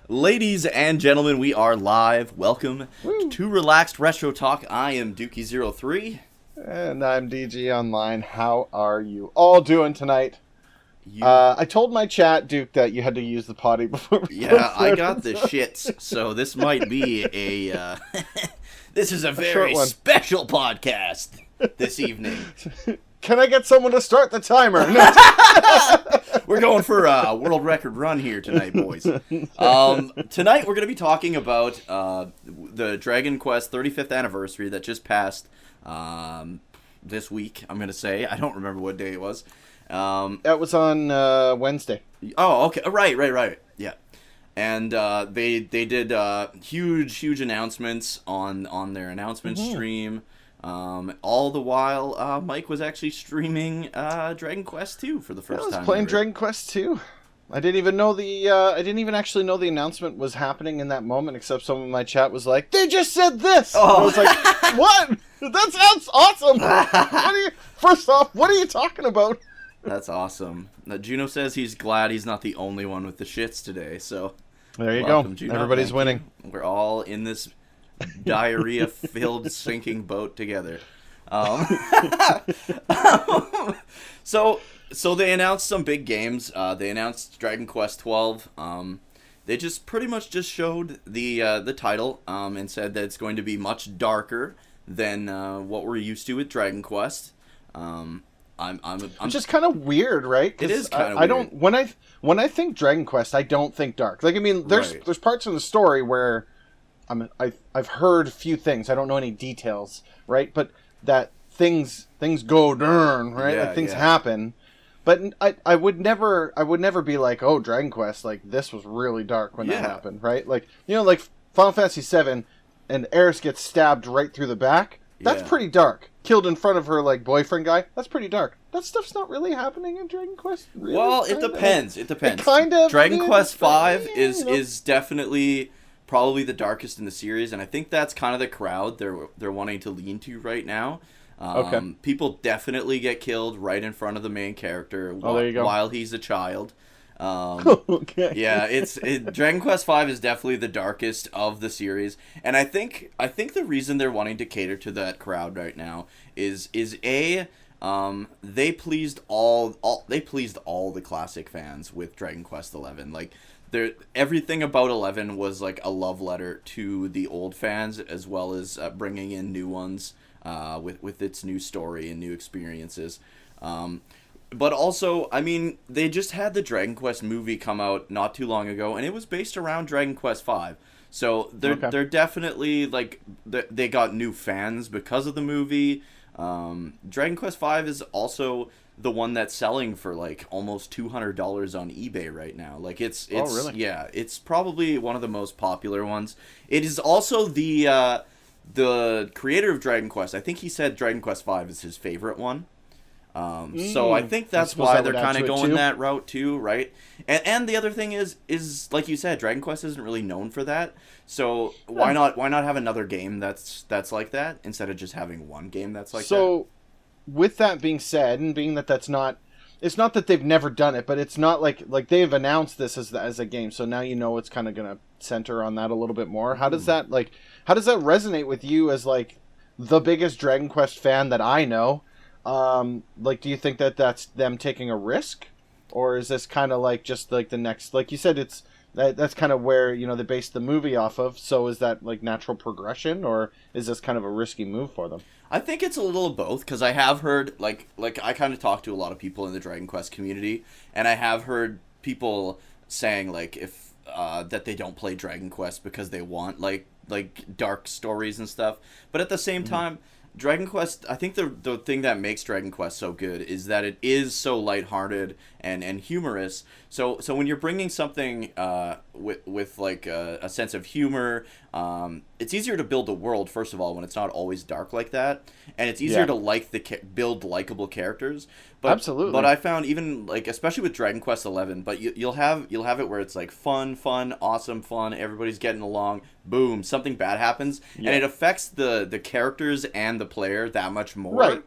Ladies and gentlemen, we are live. Welcome Woo. to Relaxed Retro Talk. I am Dookie03. And I'm DG Online. How are you all doing tonight? You, I told my chat, Duke, that you had to use the potty before we yeah, I got the shits, so this might be a, this is a very special podcast this evening. Can I get someone to start the timer? No. We're going for a world record run here tonight, boys. Tonight we're going to be talking about the Dragon Quest 35th anniversary that just passed this week, I'm going to say. I don't remember what day it was. That was on Wednesday. Oh, okay. Right. Yeah. And they did huge announcements on their announcement stream. All the while, Mike was actually streaming Dragon Quest 2 for the first time. I was playing Dragon Quest 2. I didn't even know I didn't even actually know the announcement was happening in that moment, except someone in my chat was like, "They just said this." Oh. I was like, "What? That sounds awesome." First off, what are you talking about? That's awesome. Now, Juno says he's glad he's not the only one with the shits today. So there you welcome, go. Juno. Everybody's winning. We're all in this diarrhea-filled sinking boat together. So they announced some big games. They announced Dragon Quest 12. They just pretty much just showed the title and said that it's going to be much darker than what we're used to with Dragon Quest. I'm just kind of weird, right? It is kind of weird. I don't when I think Dragon Quest, I don't think dark. Like, I mean, there's parts of the story where I've heard a few things. I don't know any details, right? But that things go down, right? Like things happen. But I would never be like, oh, Dragon Quest, like this was really dark when that happened, right? Like, you know, like Final Fantasy VII, and Aeris gets stabbed right through the back. That's pretty dark. Killed in front of her like boyfriend guy. That's pretty dark. That stuff's not really happening in Dragon Quest. Really? Well, it depends. It depends. Dragon Quest V is definitely probably the darkest in the series, and I think that's kind of the crowd they're wanting to lean to right now. People definitely get killed right in front of the main character while he's a child. Yeah, Dragon Quest V is definitely the darkest of the series, and I think the reason they're wanting to cater to that crowd right now is they pleased all the classic fans with Dragon Quest 11. Like, everything about 11 was like a love letter to the old fans, as well as bringing in new ones with its new story and new experiences. But also, I mean, they just had the Dragon Quest movie come out not too long ago, and it was based around Dragon Quest V. So they're definitely, like, they got new fans because of the movie. Dragon Quest V is also the one that's selling for like almost $200 on eBay right now. Like, it's really? Yeah, it's probably one of the most popular ones. It is also the creator of Dragon Quest. I think he said Dragon Quest V is his favorite one. So I think that's why they're kind of going that route too, right? And the other thing is like you said, Dragon Quest isn't really known for that. So why not have another game that's like that instead of just having one game that's like that? So with that being said, and being that it's not that they've never done it, but it's not like they've announced this as a game. So now you know it's kind of going to center on that a little bit more. How does that resonate with you as like the biggest Dragon Quest fan that I know? Like, do you think that that's them taking a risk, or is this kind of like just like the next, like you said, that's kind of where, you know, they based the movie off of. So is that like natural progression, or is this kind of a risky move for them? I think it's a little of both, because I have heard, like I kind of talked to a lot of people in the Dragon Quest community, and I have heard people saying, like, if that they don't play Dragon Quest because they want like dark stories and stuff, but at the same time, Dragon Quest, I think the thing that makes Dragon Quest so good is that it is so lighthearted and humorous. So when you're bringing something with like a sense of humor, it's easier to build a world, first of all, when it's not always dark like that, and it's easier to build likable characters. But, absolutely. But I found, even like, especially with Dragon Quest 11, but you'll have it where it's like fun, awesome fun, everybody's getting along. Boom, something bad happens, and it affects the characters and the player that much more, right?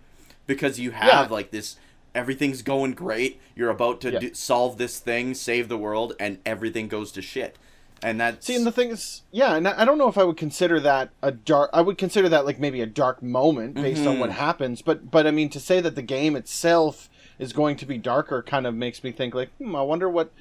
Because you have like this, everything's going great. You're about to solve this thing, save the world, and everything goes to shit. And that's... See, and the thing is, yeah, and I don't know if I would consider that a dark... I would consider that, like, maybe a dark moment based on what happens. But I mean, to say that the game itself is going to be darker kind of makes me think, like, I wonder what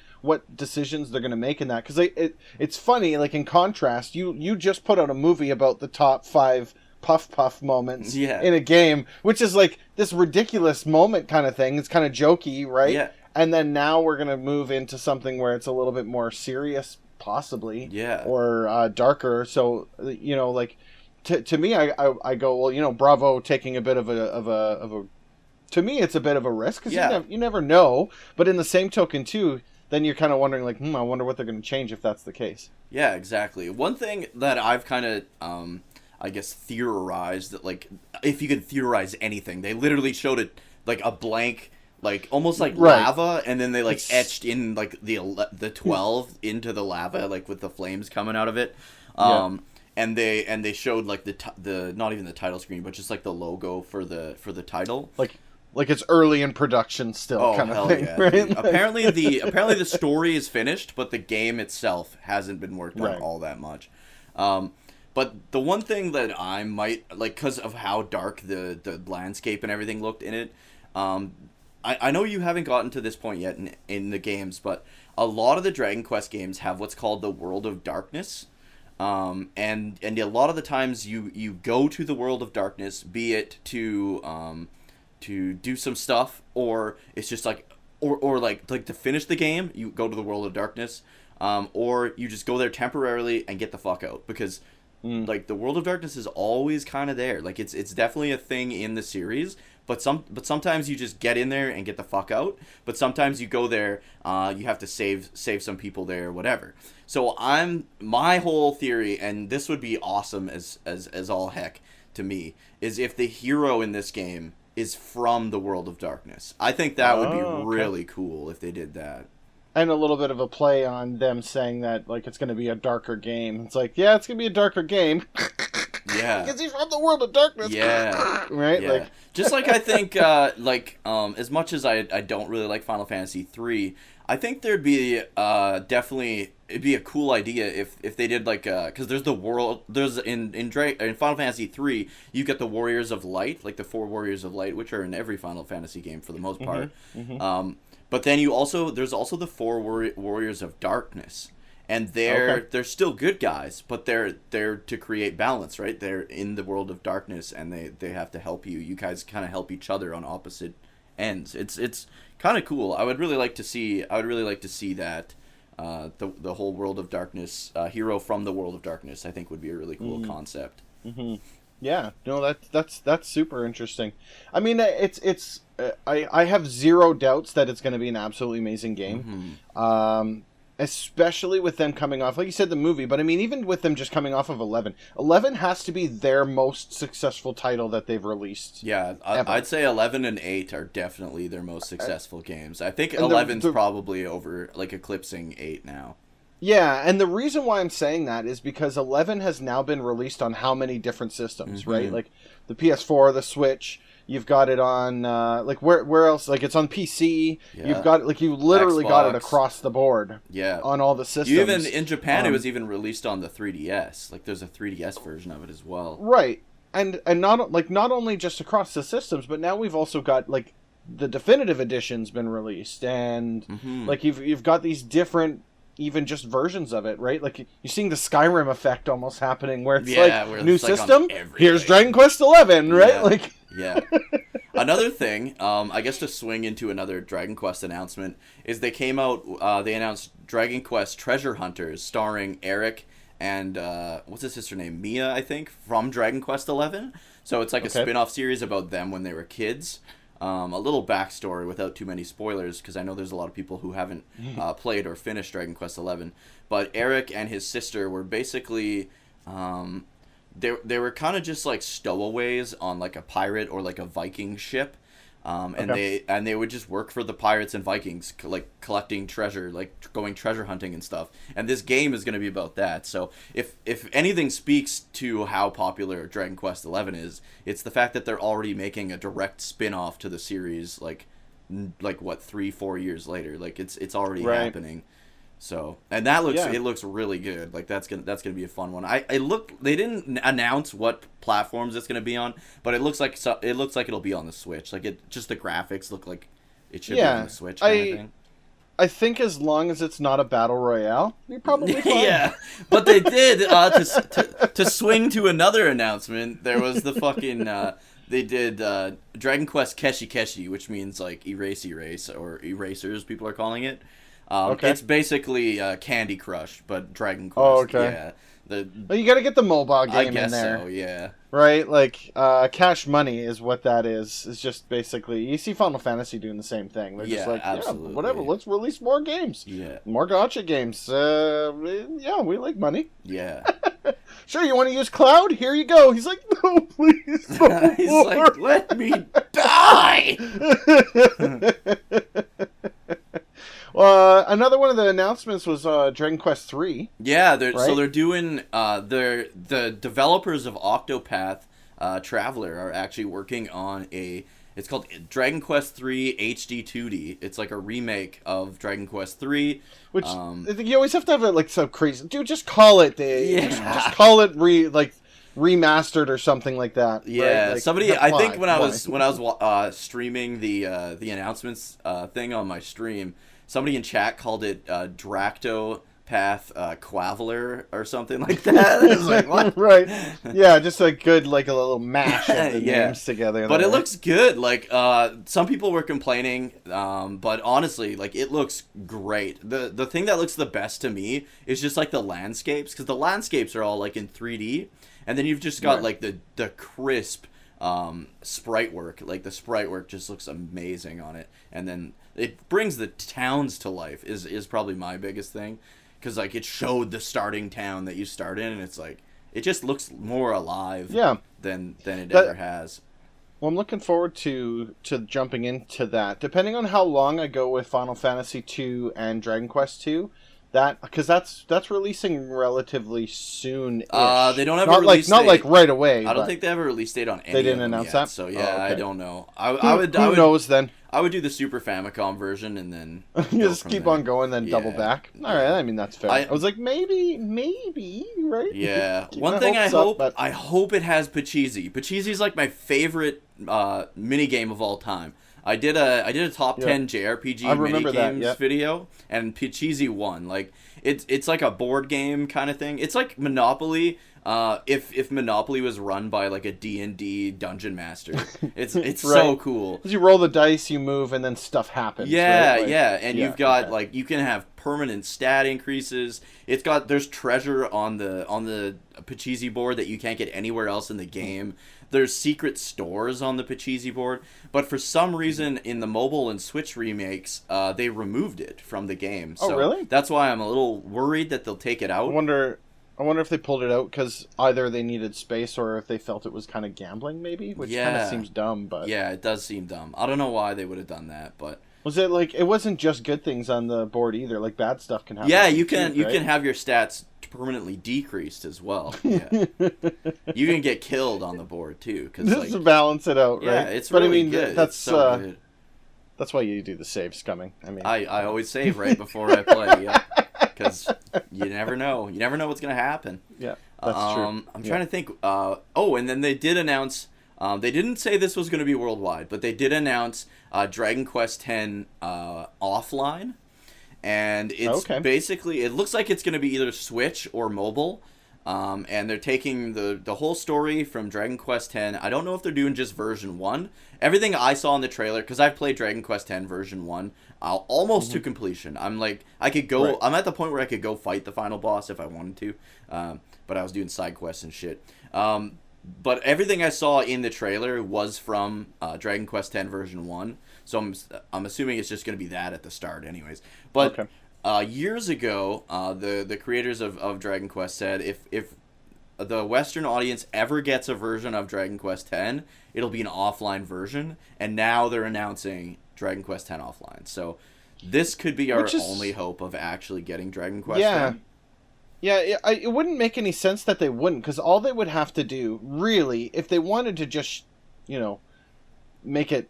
decisions they're going to make in that. Because it's funny, like, in contrast, you just put out a movie about the top 5 puff moments in a game, which is, like, this ridiculous moment kind of thing. It's kind of jokey, right? Yeah. And then now we're going to move into something where it's a little bit more serious, possibly, or darker. So, you know, like, to me, I go, well, you know, Bravo taking a bit of a to me, it's a bit of a risk, because you never know. But in the same token, too, then you're kind of wondering, like, I wonder what they're going to change if that's the case. Yeah, exactly. One thing that I've kind of, I guess, theorized, that, like, if you could theorize anything, they literally showed it, like, a blank... like almost like lava, and then they like etched in like the 12 into the lava, like with the flames coming out of it. And they showed like the not even the title screen, but just like the logo for the title. Like it's early in production still, kind of thing. Yeah. Right? Apparently the story is finished, but the game itself hasn't been worked on all that much. But the one thing that I might like, because of how dark the landscape and everything looked in it, I know you haven't gotten to this point yet in the games, but a lot of the Dragon Quest games have what's called the World of Darkness. And a lot of the times you go to the World of Darkness, be it to do some stuff, or it's just like, or like to finish the game, you go to the World of Darkness, or you just go there temporarily and get the fuck out, because like the World of Darkness is always kind of there. Like it's definitely a thing in the series. But sometimes you just get in there and get the fuck out. But sometimes you go there, you have to save some people there, whatever. So my whole theory, and this would be awesome as all heck to me, is if the hero in this game is from the World of Darkness. I think that would be really cool if they did that. And a little bit of a play on them saying that, like, it's going to be a darker game. It's like, yeah, it's going to be a darker game. Yeah. Because he's from the World of Darkness. Yeah. Right? Yeah. Like, just like I think, as much as I don't really like Final Fantasy 3, I think there'd be definitely, it'd be a cool idea if they did like, because there's in Final Fantasy 3, you get the Warriors of Light, like the 4 Warriors of Light, which are in every Final Fantasy game for the most part. But then there's also the 4 Warriors of Darkness. And they're still good guys, but they're to create balance, right? They're in the World of Darkness, and they have to help you. You guys kind of help each other on opposite ends. It's kind of cool. I would really like to see that the whole World of Darkness hero from the World of Darkness. I think would be a really cool concept. Yeah, no, that's super interesting. I mean, I have zero doubts that it's going to be an absolutely amazing game. Especially with them coming off, like you said, the movie, but I mean, even with them just coming off of 11. 11 has to be their most successful title that they've released. Yeah, I'd say 11 and 8 are definitely their most successful games. I think 11's probably over, like, eclipsing 8 now. Yeah, and the reason why I'm saying that is because 11 has now been released on how many different systems, right? Like, the PS4, the Switch... You've got it on, like, where else? Like, it's on PC. Yeah. You've got, like, you literally Xbox. Got it across the board. Yeah. On all the systems. Even in Japan, it was even released on the 3DS. Like, there's a 3DS version of it as well. Right. And not only just across the systems, but now we've also got, like, the definitive edition's been released. And, like, you've got these different... even just versions of it, right? Like, you're seeing the Skyrim effect almost happening, where it's like, new system, here's Dragon Quest 11, right? Yeah. Like, yeah. Another thing, I guess to swing into another Dragon Quest announcement, is they announced Dragon Quest Treasure Hunters, starring Eric and, what's his sister name? Mia, I think, from Dragon Quest 11. So it's like a spin-off series about them when they were kids. A little backstory without too many spoilers, because I know there's a lot of people who haven't played or finished Dragon Quest 11. But Eric and his sister were basically, they were kind of just like stowaways on like a pirate or like a Viking ship, and they would just work for the pirates and Vikings, like collecting treasure, like going treasure hunting and stuff. And this game is going to be about that. So if anything speaks to how popular Dragon Quest 11 is, it's the fact that they're already making a direct spin-off to the series, like what, 3-4 years later. Like it's already happening. So, and that looks really good. Like that's gonna be a fun one. They didn't announce what platforms it's gonna be on, but it looks like it'll be on the Switch. Like just the graphics look like it should be on the Switch kind of thing. I think as long as it's not a battle royale, you're probably fine. Yeah, but they did to swing to another announcement. There was the fucking they did Dragon Quest Keshi Keshi, which means like erase or erasers. People are calling it. It's basically Candy Crush, but Dragon Quest. Oh, okay. Yeah. Well, you got to get the mobile game in there. I guess so, yeah. Right? Like, Cash Money is what that is. It's just basically... You see Final Fantasy doing the same thing. They're just like, absolutely. Yeah, whatever, let's release more games. Yeah. More gacha games. Yeah, we like money. Yeah. Sure, you want to use Cloud? Here you go. He's like, no, please. No He's more. like, let me die! Another one of the announcements was Dragon Quest 3. Yeah, right? So they're doing the developers of Octopath Traveler are actually working on it's called Dragon Quest 3 HD 2D. It's like a remake of Dragon Quest 3. Which you always have to have it like so crazy. Dude, just call it just call it remastered or something like that. Yeah, right? Like, somebody. I think when I was streaming the announcements thing on my stream, somebody in chat called it Dracto Path Quavaler or something like that. I was like, what? Right. Yeah, just a good, like a little mash of the names together. But it looks good. Like, some people were complaining, but honestly, like, it looks great. The thing that looks the best to me is just, like, the landscapes, because the landscapes are all, like, in 3D, and then you've just got, like, the crisp sprite work. Like, the sprite work just looks amazing on it. And then it brings the towns to life is probably my biggest thing. Because, like, it showed the starting town that you start in, and it's like, it just looks more alive than it ever has. Well, I'm looking forward to jumping into that. Depending on how long I go with Final Fantasy 2 and Dragon Quest 2, because that's releasing relatively soon. They don't have a release date. Not like right away. I don't think they have a release date on any. They didn't of them announce yet, that. So yeah, okay. I don't know. Who knows then? I would do the Super Famicom version and then you just keep on going, then double back. All right, I mean that's fair. I was like, maybe, right? Yeah. One thing I hope it has Pachisi. Pachisi's like my favorite mini game of all time. I did a top 10 JRPG mini games video, and Pachisi won. Like it's like a board game kind of thing. It's like Monopoly. If Monopoly was run by like a D&D dungeon master, it's right. So cool. You roll the dice, you move, and then stuff happens. Yeah, right? Like, and you've got like you can have permanent stat increases. There's treasure on the Pachisi board that you can't get anywhere else in the game. There's secret stores on the Pachisi board, but for some reason in the mobile and Switch remakes, they removed it from the game. So really? That's why I'm a little worried that they'll take it out. I wonder if they pulled it out because either they needed space or if they felt it was kind of gambling, maybe, which kind of seems dumb. But yeah, it does seem dumb. I don't know why they would have done that, but was it like it wasn't just good things on the board either? Like bad stuff can happen. Yeah, you can have your stats permanently decreased as well. Yeah, you can get killed on the board too. Just to balance it out, right? Yeah, it's really good. That's so good. That's why you do the save scumming. I mean, I always save right before I play. Yeah. Because you never know. You never know what's going to happen. Yeah, that's true. I'm trying to think. And then they did announce... they didn't say this was going to be worldwide, but they did announce Dragon Quest X offline. And it's basically... It looks like it's going to be either Switch or mobile. And they're taking the whole story from Dragon Quest X. I don't know if they're doing just version 1. Everything I saw in the trailer, because I've played Dragon Quest X version 1, almost to completion. I'm like, I could go... Right. I'm at the point where I could go fight the final boss if I wanted to. But I was doing side quests and shit. But everything I saw in the trailer was from Dragon Quest X version 1. So I'm assuming it's just going to be that at the start anyways. But years ago, the creators of Dragon Quest said if the Western audience ever gets a version of Dragon Quest X, it'll be an offline version. And now they're announcing Dragon Quest X offline. So this could be our only hope of actually getting Dragon Quest X. Yeah, it wouldn't make any sense that they wouldn't, because all they would have to do, really, if they wanted to just, make it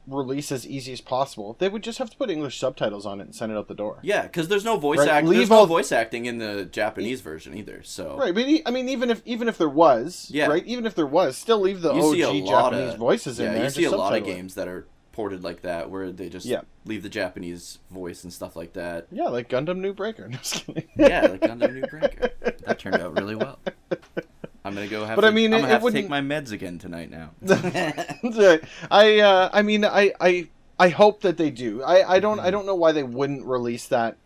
release as easy as possible, they would just have to put English subtitles on it and send it out the door. Yeah, because there's no voice voice acting in the Japanese version either. So right, but I mean, even if there was, right, even if there was, still leave the OG Japanese voices in there. You see a lot of games that are ported like that, where they just leave the Japanese voice and stuff like that. Yeah, like Gundam New Breaker. No, just kidding. Yeah, like Gundam New Breaker. That turned out really well. I'm gonna go have to take my meds again tonight now. I hope that they do. I don't know why they wouldn't release that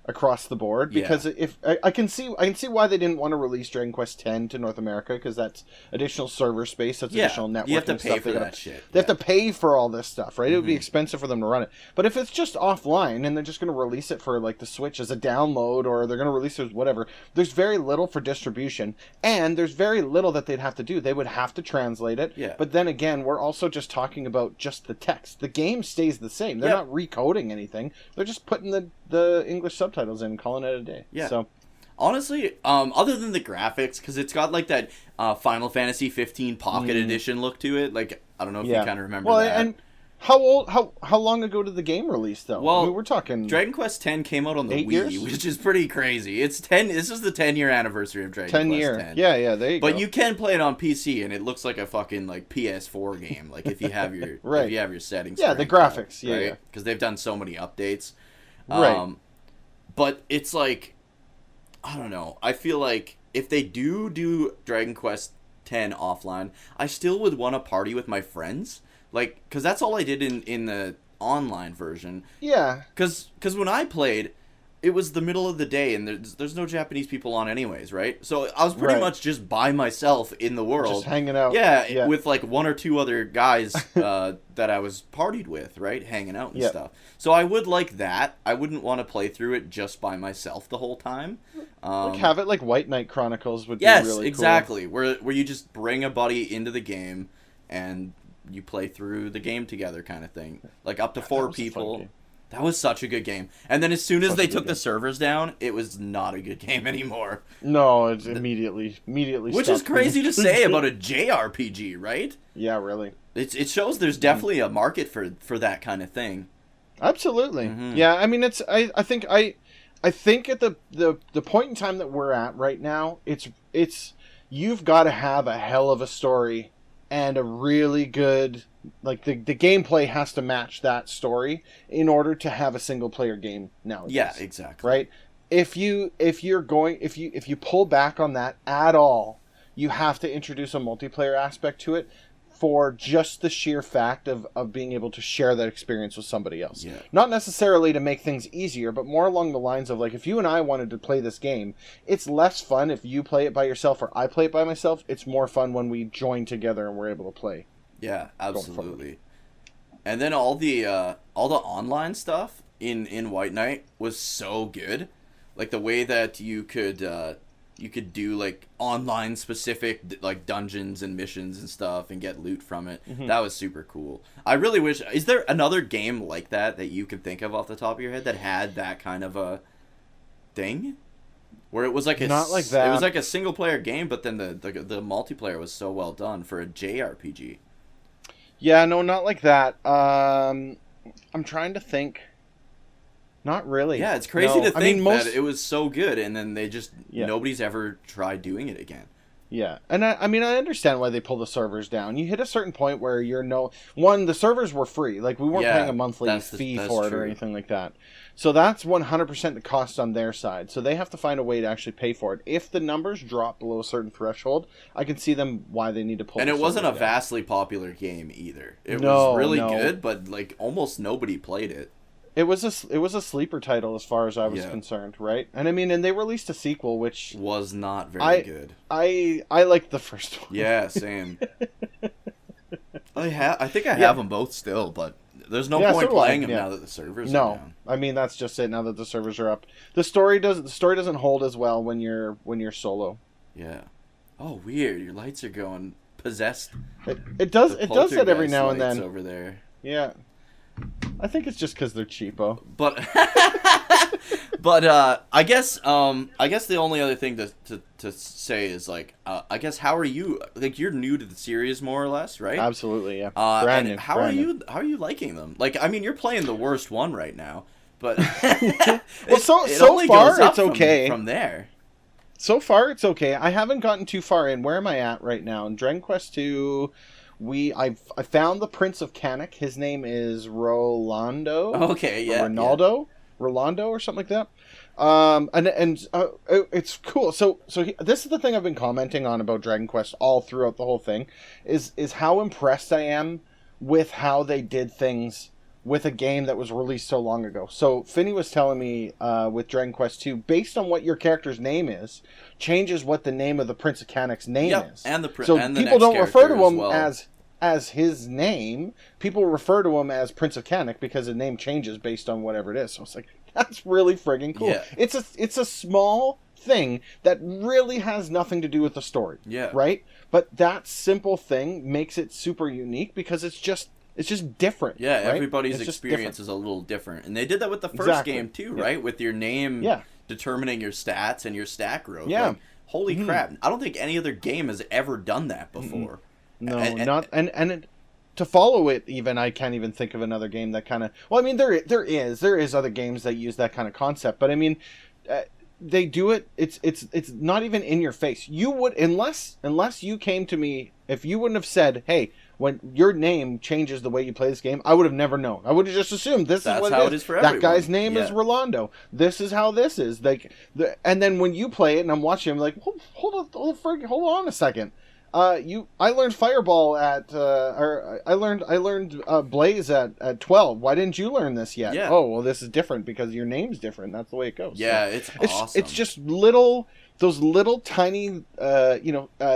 across the board, because if I can see why they didn't want to release Dragon Quest X to North America, because that's additional server space, that's additional networking. You have to pay stuff. for that shit. They have to pay for all this stuff, right? It would be expensive for them to run it. But if it's just offline and they're just going to release it for like the Switch as a download, or they're going to release it as whatever, there's very little for distribution, and there's very little that they'd have to do. They would have to translate it. Yeah. But then again, we're also just talking about just the text. The game stays the same. They're not recoding anything. They're just putting the English subtitles in, calling it a day. Yeah. So honestly, other than the graphics, because it's got like that Final Fantasy 15 Pocket Edition look to it. Like, I don't know if you kind of remember that. And how long ago did the game release though? Well, I mean, we're talking Dragon Quest X came out on the Wii, years? which is pretty crazy. It's 10. This is the 10-year anniversary of Dragon Quest X. Yeah, there you go. But you can play it on PC, and it looks like a fucking like PS4 game. Like if you have your if you have your settings. Yeah, the graphics. Up, yeah, because they've done so many updates. Right. But it's like, I don't know. I feel like if they do Dragon Quest X offline, I still would want to party with my friends. Like, because that's all I did in the online version. Yeah. Because when I played, it was the middle of the day, and there's no Japanese people on anyways, right? So I was pretty much just by myself in the world. Just hanging out. Yeah, with like one or two other guys that I was partied with, right? Hanging out and stuff. So I would like that. I wouldn't want to play through it just by myself the whole time. Like have it like White Knight Chronicles would be really cool. Yes, exactly. Where you just bring a buddy into the game, and you play through the game together kind of thing. Like up to 4 people. That was such a good game. And then as soon as they took the servers down, it was not a good game anymore. No, it's immediately which is crazy to say about a JRPG, right? Yeah, really. It shows there's definitely a market for that kind of thing. Absolutely. Yeah, I mean I think at the point in time that we're at right now, it's you've got to have a hell of a story and a really good, like, the gameplay has to match that story in order to have a single player game nowadays. Yeah, exactly. Right? If you pull back on that at all, you have to introduce a multiplayer aspect to it for just the sheer fact of being able to share that experience with somebody else. Yeah. Not necessarily to make things easier, but more along the lines of, like, if you and I wanted to play this game, it's less fun if you play it by yourself or I play it by myself. It's more fun when we join together and we're able to play. Yeah, absolutely. And then all the online stuff in White Knight was so good. Like the way that you could do like online specific like dungeons and missions and stuff and get loot from it. That was super cool. I really wish. Is there another game like that you can think of off the top of your head that had that kind of a thing? Where it was like not like that. It was like a single player game, but then the multiplayer was so well done for a JRPG. Yeah, no, not like that. I'm trying to think. Not really. Yeah, it's crazy to think that it was so good, and then they just nobody's ever tried doing it again. Yeah, and I understand why they pull the servers down. You hit a certain point where the servers were free. Like, we weren't paying a monthly fee for it or anything like that. So that's 100% the cost on their side. So they have to find a way to actually pay for it. If the numbers drop below a certain threshold, I can see why they need to pull. And it wasn't a vastly popular game either. It was really good, but like almost nobody played it. It was a sleeper title as far as I was concerned, right? And I mean, and they released a sequel which was not very good. I liked the first one. Yeah, same. I think I have them both still, but there's no point playing them now that the servers are down. I mean, that's just it. Now that the servers are up, the story doesn't hold as well when you're solo. Yeah. Oh, weird! Your lights are going possessed. It does that every now and then over there. Yeah. I think it's just because they're cheapo. But But I guess the only other thing to say is like I guess how are you, like, you're new to the series more or less, right? Absolutely, yeah. Brand new. How are you liking them? Like, I mean, you're playing the worst one right now, but well, so far it's okay from there. So far it's okay. I haven't gotten too far in. Where am I at right now? In Dragon Quest II, I found the Prince of Canik. His name is Rolando. Okay, yeah. Ronaldo. Yeah. Rolando or something like that. It's cool. So this is the thing I've been commenting on about Dragon Quest all throughout the whole thing, is how impressed I am with how they did things with a game that was released so long ago. So Finney was telling me with Dragon Quest 2, based on what your character's name is, changes what the name of the Prince of Canik's name is. And the people don't refer to him well. as his name. People refer to him as Prince of Canik because the name changes based on whatever it is. So it's like, that's really friggin' cool. Yeah. It's a small thing that really has nothing to do with the story. Yeah. Right? But that simple thing makes it super unique because it's just different. Yeah, right? Everybody's experience is a little different. And they did that with the first game too, right? With your name determining your stats and your stat growth. Yeah. Like, holy crap. I don't think any other game has ever done that before. No, to follow it, even I can't even think of another game that kind of. Well, I mean, there is other games that use that kind of concept, but I mean, they do it. It's not even in your face. You would unless you came to me, if you wouldn't have said, "Hey, when your name changes the way you play this game," I would have never known. I would have just assumed that's what how it is for everyone. That guy's name is Rolando. This is how this is. Like, and then when you play it, and I'm watching, I'm like, hold on a second. I learned Fireball I learned Blaze at 12. Why didn't you learn this yet? Yeah. Oh, well, this is different because your name's different. That's the way it goes. Yeah, so it's awesome. It's just those little tiny,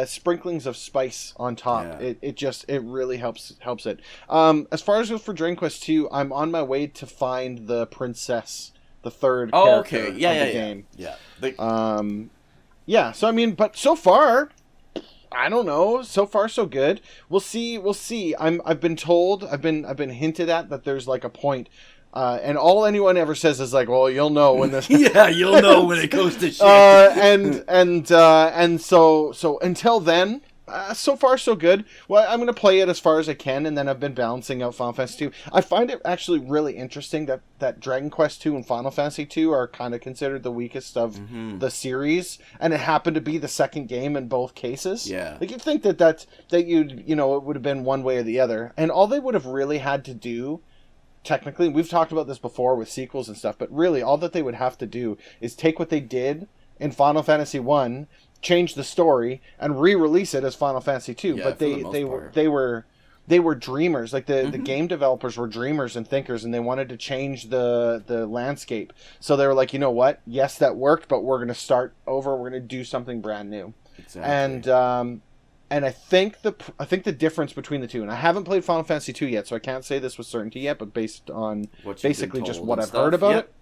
sprinklings of spice on top. Yeah. It really helps it. As far as for Dragon Quest 2, I'm on my way to find the princess, the third character of the game. Yeah. So I mean, but so far, I don't know. So far, so good. We'll see. I've been told. I've been hinted at that there's like a point, and all anyone ever says is like, "Well, you'll know when this." Yeah, you'll know when it goes to shit. And so until then, so far so good. Well, I'm gonna play it as far as I can, and then I've been balancing out Final Fantasy 2. I find it actually really interesting that Dragon Quest 2 and Final Fantasy 2 are kind of considered the weakest of the series, and it happened to be the second game in both cases. Yeah, like you'd think that it would have been one way or the other, and all they would have really had to do. Technically, we've talked about this before with sequels and stuff, but really all that they would have to do is take what they did in Final Fantasy 1, change the story, and re-release it as Final Fantasy 2. Yeah, but they were dreamers. Like the game developers were dreamers and thinkers, and they wanted to change the landscape. So they were like, you know what? Yes, that worked, but we're going to start over. We're going to do something brand new. Exactly. And I think the difference between the two, and I haven't played Final Fantasy 2 yet, so I can't say this with certainty yet, but based on basically just what I've heard about it,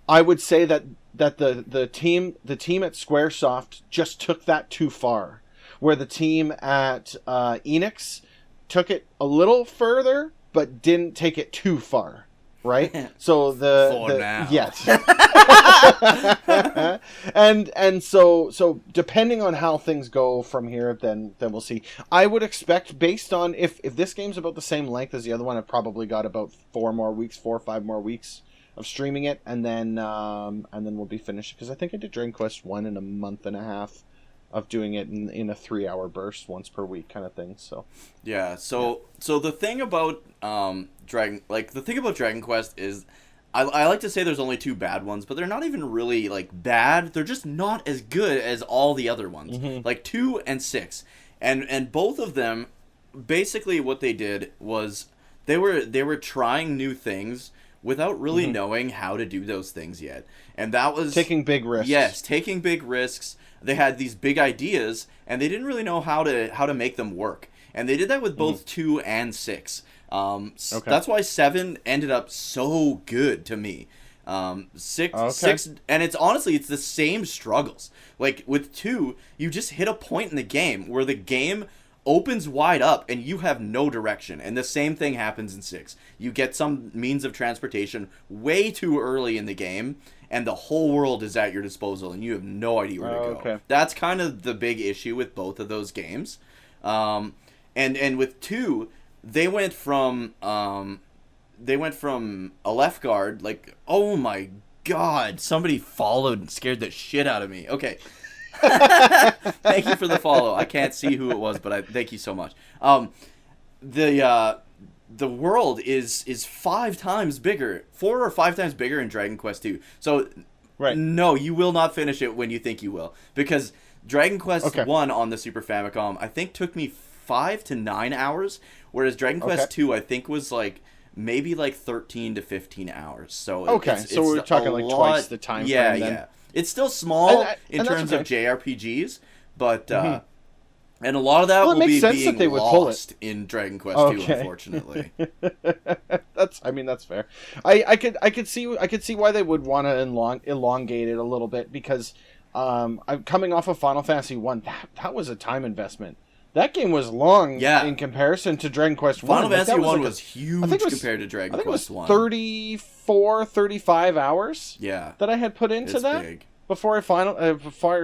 I would say that the team at Squaresoft just took that too far, where the team at Enix took it a little further, but didn't take it too far. Right, so yes, and so depending on how things go from here, then we'll see. I would expect, based on if this game's about the same length as the other one, I've probably got about 4 or 5 more weeks of streaming it, and then we'll be finished, because I think I did Dragon Quest 1 in a month and a half of doing it in a 3-hour burst once per week kind of thing. So so the thing about Dragon Quest is I like to say there's only 2 bad ones, but they're not even really like bad. They're just not as good as all the other ones. Like 2 and 6. And both of them, basically what they did was they were trying new things without really knowing how to do those things yet. And that was taking big risks. Yes, taking big risks. They had these big ideas, and they didn't really know how to make them work. And they did that with both 2 and 6. That's why 7 ended up so good to me. 6, and it's the same struggles. Like with 2, you just hit a point in the game where the game opens wide up and you have no direction. And the same thing happens in 6. You get some means of transportation way too early in the game, and the whole world is at your disposal, and you have no idea where to go. Okay. That's kind of the big issue with both of those games. And with 2, they went from a left guard, like, oh my god, somebody followed and scared the shit out of me. Okay. Thank you for the follow. I can't see who it was, but thank you so much. The world is 5 times bigger, 4 or 5 times bigger in Dragon Quest 2. So, no, you will not finish it when you think you will, because Dragon Quest 1 on the Super Famicom, I think, took me 5 to 9 hours, whereas Dragon Quest 2, I think, was like maybe like 13 to 15 hours. So so we're talking like twice the time frame. Yeah. It's still small in terms of JRPGs, but and a lot of that will be being lost in Dragon Quest 2, unfortunately. That's fair. I could see why they would want to elongate it a little bit, because I'm coming off of Final Fantasy 1. That was a time investment. That game was long in comparison to Dragon Quest 1. Final Fantasy 1 was huge compared to Dragon Quest 1. 34, 35 hours that I had put into that big. Before I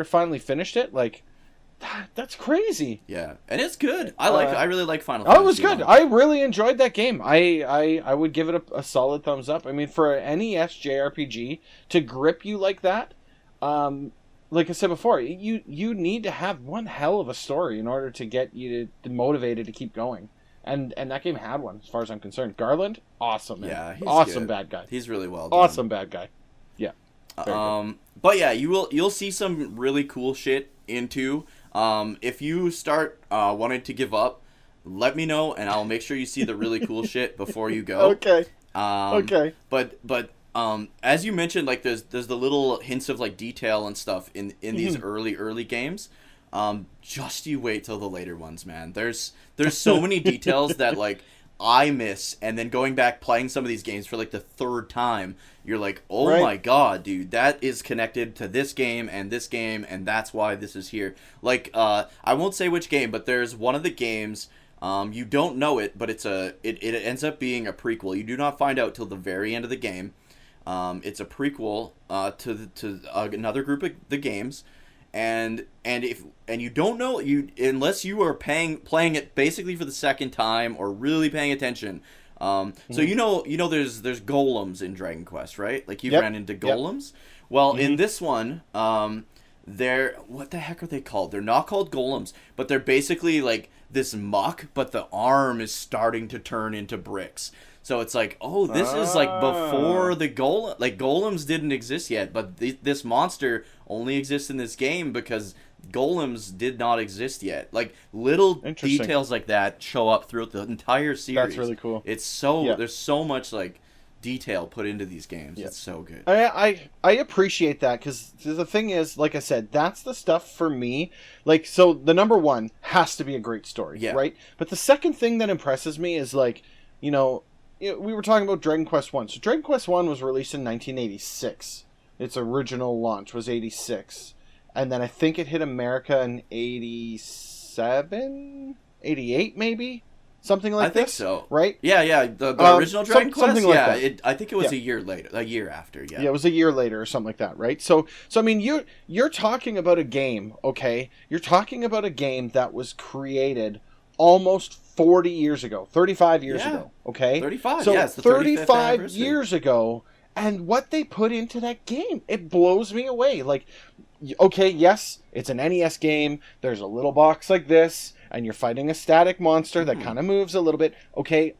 finally finished it. Like, that's crazy. Yeah, and it's good. I really like Final Fantasy. Oh, it was good. 1. I really enjoyed that game. I would give it a solid thumbs up. I mean, for an NES JRPG to grip you like that, like I said before, you need to have one hell of a story in order to get you to motivated to keep going. And that game had one, as far as I'm concerned. Garland, awesome, man. Yeah, he's awesome good. Bad guy. He's really well done. Awesome bad guy. Yeah. But yeah, you'll see some really cool shit in 2. If you start wanting to give up, let me know, and I'll make sure you see the really cool shit before you go. Okay. But as you mentioned, like there's the little hints of like detail and stuff in these early games. Just you wait till the later ones, man. There's so many details that like I miss, and then going back playing some of these games for like the 3rd time, you're like, oh my god, dude, that is connected to this game, and that's why this is here. Like I won't say which game, but there's one of the games. You don't know it, but it ends up being a prequel. You do not find out till the very end of the game. It's a prequel to another group of the games, and you don't know unless you are playing it basically for the 2nd time or really paying attention. So you know there's golems in Dragon Quest, right? Like you ran into golems. Well, in this one, they're, what the heck are they called? They're not called golems, but they're basically like this muck, but the arm is starting to turn into bricks. So it's like, oh, this is like before the golem. Like golems didn't exist yet, but this monster only exists in this game because golems did not exist yet. Like little details like that show up throughout the entire series. That's really cool. It's so there's so much like detail put into these games. It's so good. I appreciate that, because the thing is, like I said, that's the stuff for me. Like, so the number one has to be a great story, right? But the second thing that impresses me is, like, you know, we were talking about Dragon Quest 1. So Dragon Quest 1 was released in 1986. Its original launch was 86. And then I think it hit America in 87, 88 maybe? Something like this? I think so. Right? Yeah. The original Dragon Quest? Something like that. I think it was a year later. A year after, Yeah, it was a year later or something like that, right? So I mean, you're talking about a game, okay? You're talking about a game that was created almost 40 years ago. 35 years ago, okay? 35, so yes. 35 years ago, and what they put into that game, it blows me away. Like, okay, yes, it's an NES game. There's a little box like this, and you're fighting a static monster that kind of moves a little bit. Okay,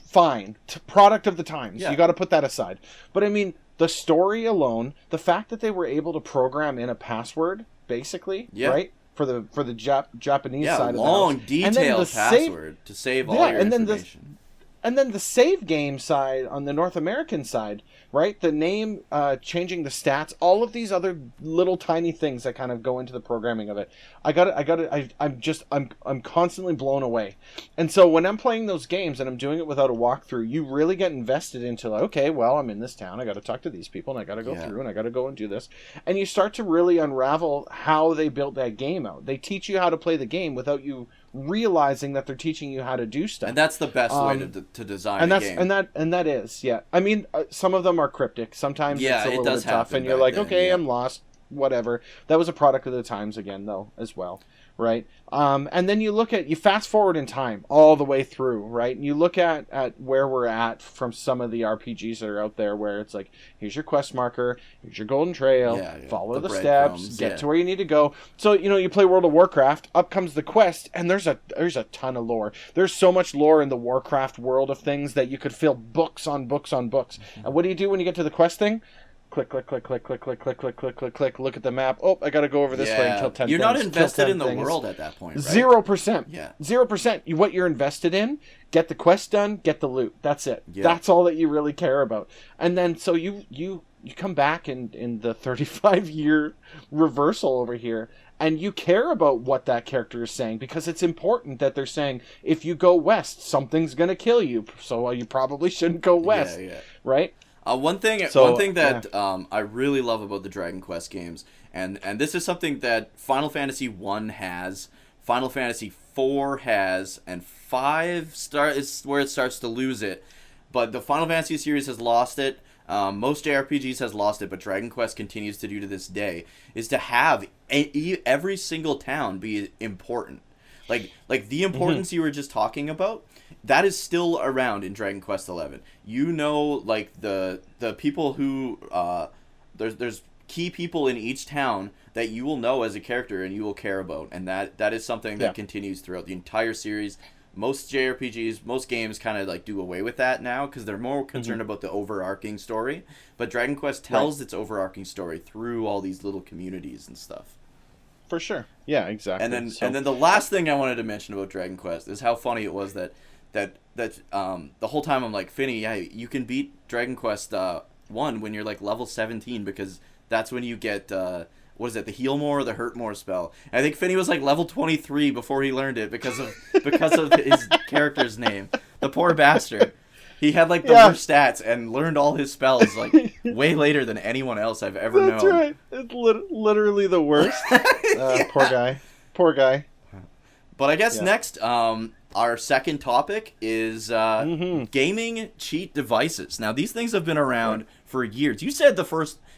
fine. Product of the times. You got to put that aside. But I mean, the story alone, the fact that they were able to program in a password, basically, right? For the Japanese side of the house. Long, detailed password to save all your information. And then the save game side, on the North American side, right? The name, changing the stats, all of these other little tiny things that kind of go into the programming of it. I'm constantly blown away. And so when I'm playing those games and I'm doing it without a walkthrough, you really get invested into, like, okay, well, I'm in this town. I got to talk to these people, and I got to go through, and I got to go and do this. And you start to really unravel how they built that game out. They teach you how to play the game without you realizing that they're teaching you how to do stuff. And that's the best way to design a game. And that is, yeah. I mean, some of them are cryptic. Sometimes it's a little bit tough, and you're like, okay, I'm lost, whatever. That was a product of the times again, though, as well, right? And then you fast forward in time all the way through, right? And you look at where we're at from some of the RPGs that are out there, where it's like, here's your quest marker, here's your golden trail, follow the steps, get to where you need to go. So, you play World of Warcraft, up comes the quest, and there's a ton of lore. There's so much lore in the Warcraft world of things that you could fill books on books on books. Mm-hmm. And what do you do when you get to the quest thing? Click, click, click, click, click, click, click, click, click, click, click. Look at the map. Oh, I got to go over this way and kill 10 You're things. not invested in the world at that point, right? 0%. Yeah. 0%. What you're invested in, get the quest done, get the loot. That's it. Yeah. That's all that you really care about. And then, so you come back in the 35-year reversal over here, and you care about what that character is saying, because it's important that they're saying, if you go west, something's going to kill you, so you probably shouldn't go west. Right? One thing that I really love about the Dragon Quest games, and this is something that Final Fantasy 1 has, Final Fantasy 4 has, and 5 is where it starts to lose it. But the Final Fantasy series has lost it. Most JRPGs has lost it, but Dragon Quest continues to do to this day, is to have every single town be important. Like the importance you were just talking about, that is still around in Dragon Quest XI. Like the people who there's key people in each town that you will know as a character and you will care about, and that is something that continues throughout the entire series. Most JRPGs, most games kind of like do away with that now because they're more concerned about the overarching story. But Dragon Quest tells its overarching story through all these little communities and stuff. For sure. Yeah, exactly. And then the last thing I wanted to mention about Dragon Quest is how funny it was that the whole time I'm like, Finny, yeah, you can beat Dragon Quest 1 when you're like level 17, because that's when you get what is it, the heal more or the hurt more spell. And I think Finny was like level 23 before he learned it because of his character's name. The poor bastard. He had like the worst stats and learned all his spells like way later than anyone else I've ever known. That's right. It's literally the worst. Poor guy. But I guess next, our second topic is gaming cheat devices. Now, these things have been around for years.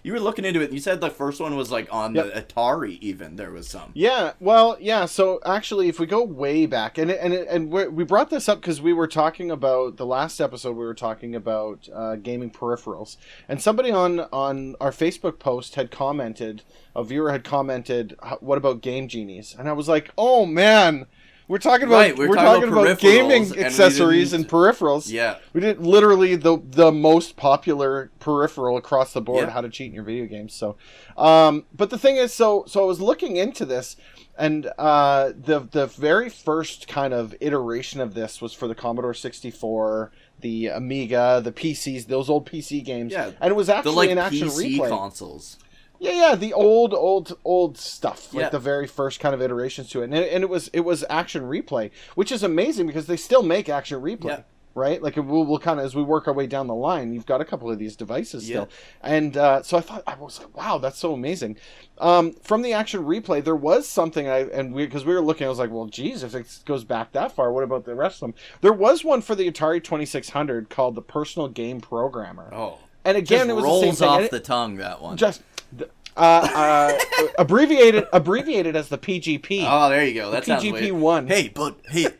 You were looking into it, and you said the first one was like on the Atari even. There was some. Yeah, well, yeah, so actually, if we go way back, and we brought this up because we were talking about, the last episode, we were talking about gaming peripherals. And somebody on our Facebook post had commented, a viewer had commented, what about Game Genies? And I was like, oh, man, we're talking about gaming accessories and peripherals. Yeah, we did literally the most popular peripheral across the board. How to cheat in your video games. So, but the thing is, so I was looking into this, and the very first kind of iteration of this was for the Commodore 64, the Amiga, the PCs, those old PC games. Yeah, and it was actually an action PC replay consoles. Yeah, the old stuff, like the very first kind of iterations to it, and it was action replay, which is amazing because they still make action replay, right? Like we'll kind of, as we work our way down the line, you've got a couple of these devices still, and so I was like, wow, that's so amazing. From the action replay, there was something because we were looking, I was like, well, geez, if it goes back that far, what about the rest of them? There was one for the Atari 2600 called the Personal Game Programmer. Oh, and again, it was rolls the same thing. Off the tongue, that one. Abbreviated as the PGP. Oh, there you go. That sounds PGP 1. Hey,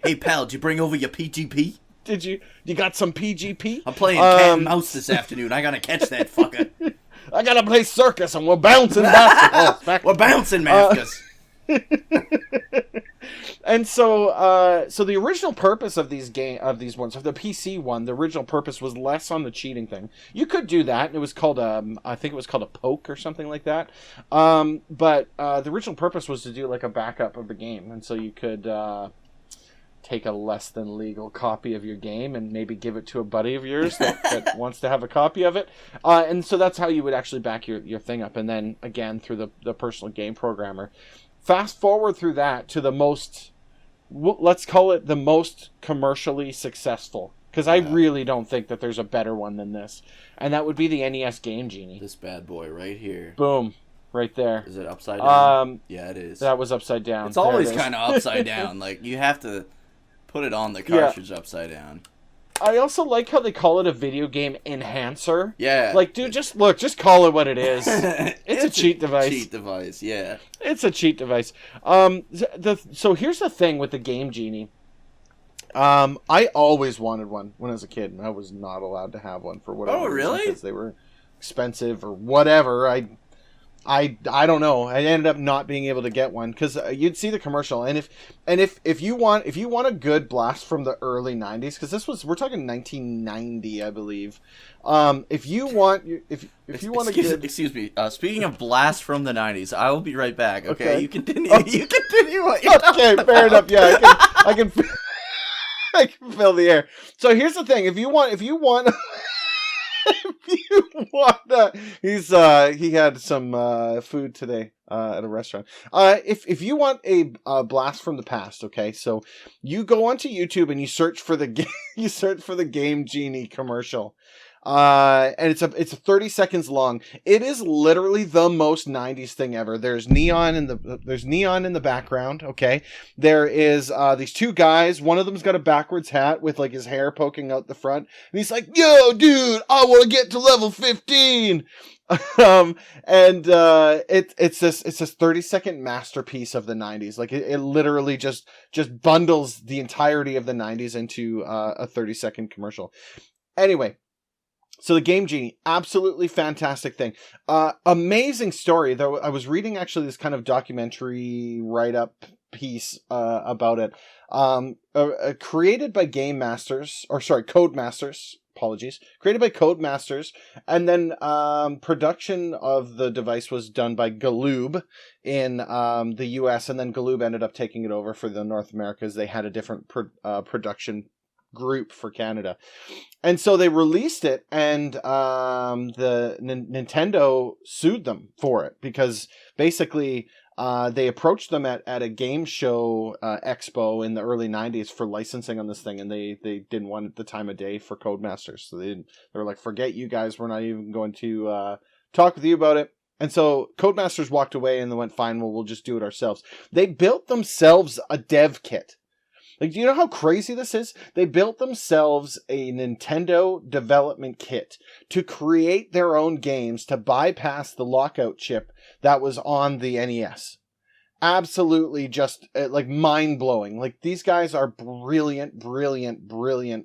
hey, pal, did you bring over your PGP? Did you got some PGP? I'm playing cat and mouse this afternoon. I gotta catch that fucker. I gotta play circus and we're bouncing basketball. We're bouncing, Mafkas. And so the original purpose of these ones, of the PC one, the original purpose was less on the cheating thing. You could do that, and it was called I think it was called a poke or something like that. But the original purpose was to do like a backup of the game, and so you could take a less than legal copy of your game and maybe give it to a buddy of yours that wants to have a copy of it. And so that's how you would actually back your thing up, and then again through the personal game programmer. Fast forward through that to the most, let's call it the most commercially successful, because I really don't think that there's a better one than this, and that would be the NES Game Genie. This bad boy right here. Boom. right there. Is it upside down? Yeah, it is. That was upside down. It's always kind of upside down. Like, you have to put it on the cartridge upside down. I also like how they call it a video game enhancer. Yeah. Like, dude, just call it what it is. It's a cheat device. Cheat device, yeah. It's a cheat device. So here's the thing with the Game Genie. I always wanted one when I was a kid, and I was not allowed to have one for whatever reason. Really? Because they were expensive or whatever. I don't know. I ended up not being able to get one because you'd see the commercial, and if you want a good blast from the early '90s, because we're talking 1990, I believe. If you want excuse me. Speaking of blast from the '90s, I will be right back. Okay, you continue. Oh. You continue. What you're talking about. Fair enough. Yeah, I can I can fill the air. So here's the thing: if you want. He had some food today at a restaurant. If you want a blast from the past, okay, so you go onto YouTube and you search for the Game Genie commercial. And it's 30 seconds long. It is literally the most 90s thing ever. There's neon in the background, okay? There is these two guys. One of them's got a backwards hat with like his hair poking out the front. And he's like, "Yo, dude, I want to get to level 15." It's this 30-second masterpiece of the 90s. Like it literally just bundles the entirety of the 90s into a 30-second commercial. Anyway, so the Game Genie, absolutely fantastic thing. Amazing story, though. I was reading actually this kind of documentary write-up piece about it. Created by Codemasters. Apologies. Created by Codemasters, and then production of the device was done by Galoob in the U.S., and then Galoob ended up taking it over for the North Americas. They had a different production group for Canada, and so they released it, and the Nintendo sued them for it because basically they approached them at a game show expo in the early 90s for licensing on this thing, and they didn't want the time of day for Codemasters, so they were like, "Forget you guys, we're not even going to talk with you about it." And so Codemasters walked away and they went, "Fine, well, we'll just do it ourselves." They built themselves a dev kit. Like, do you know how crazy this is? They built themselves a Nintendo development kit to create their own games to bypass the lockout chip that was on the NES. Absolutely just like mind-blowing. Like, these guys are brilliant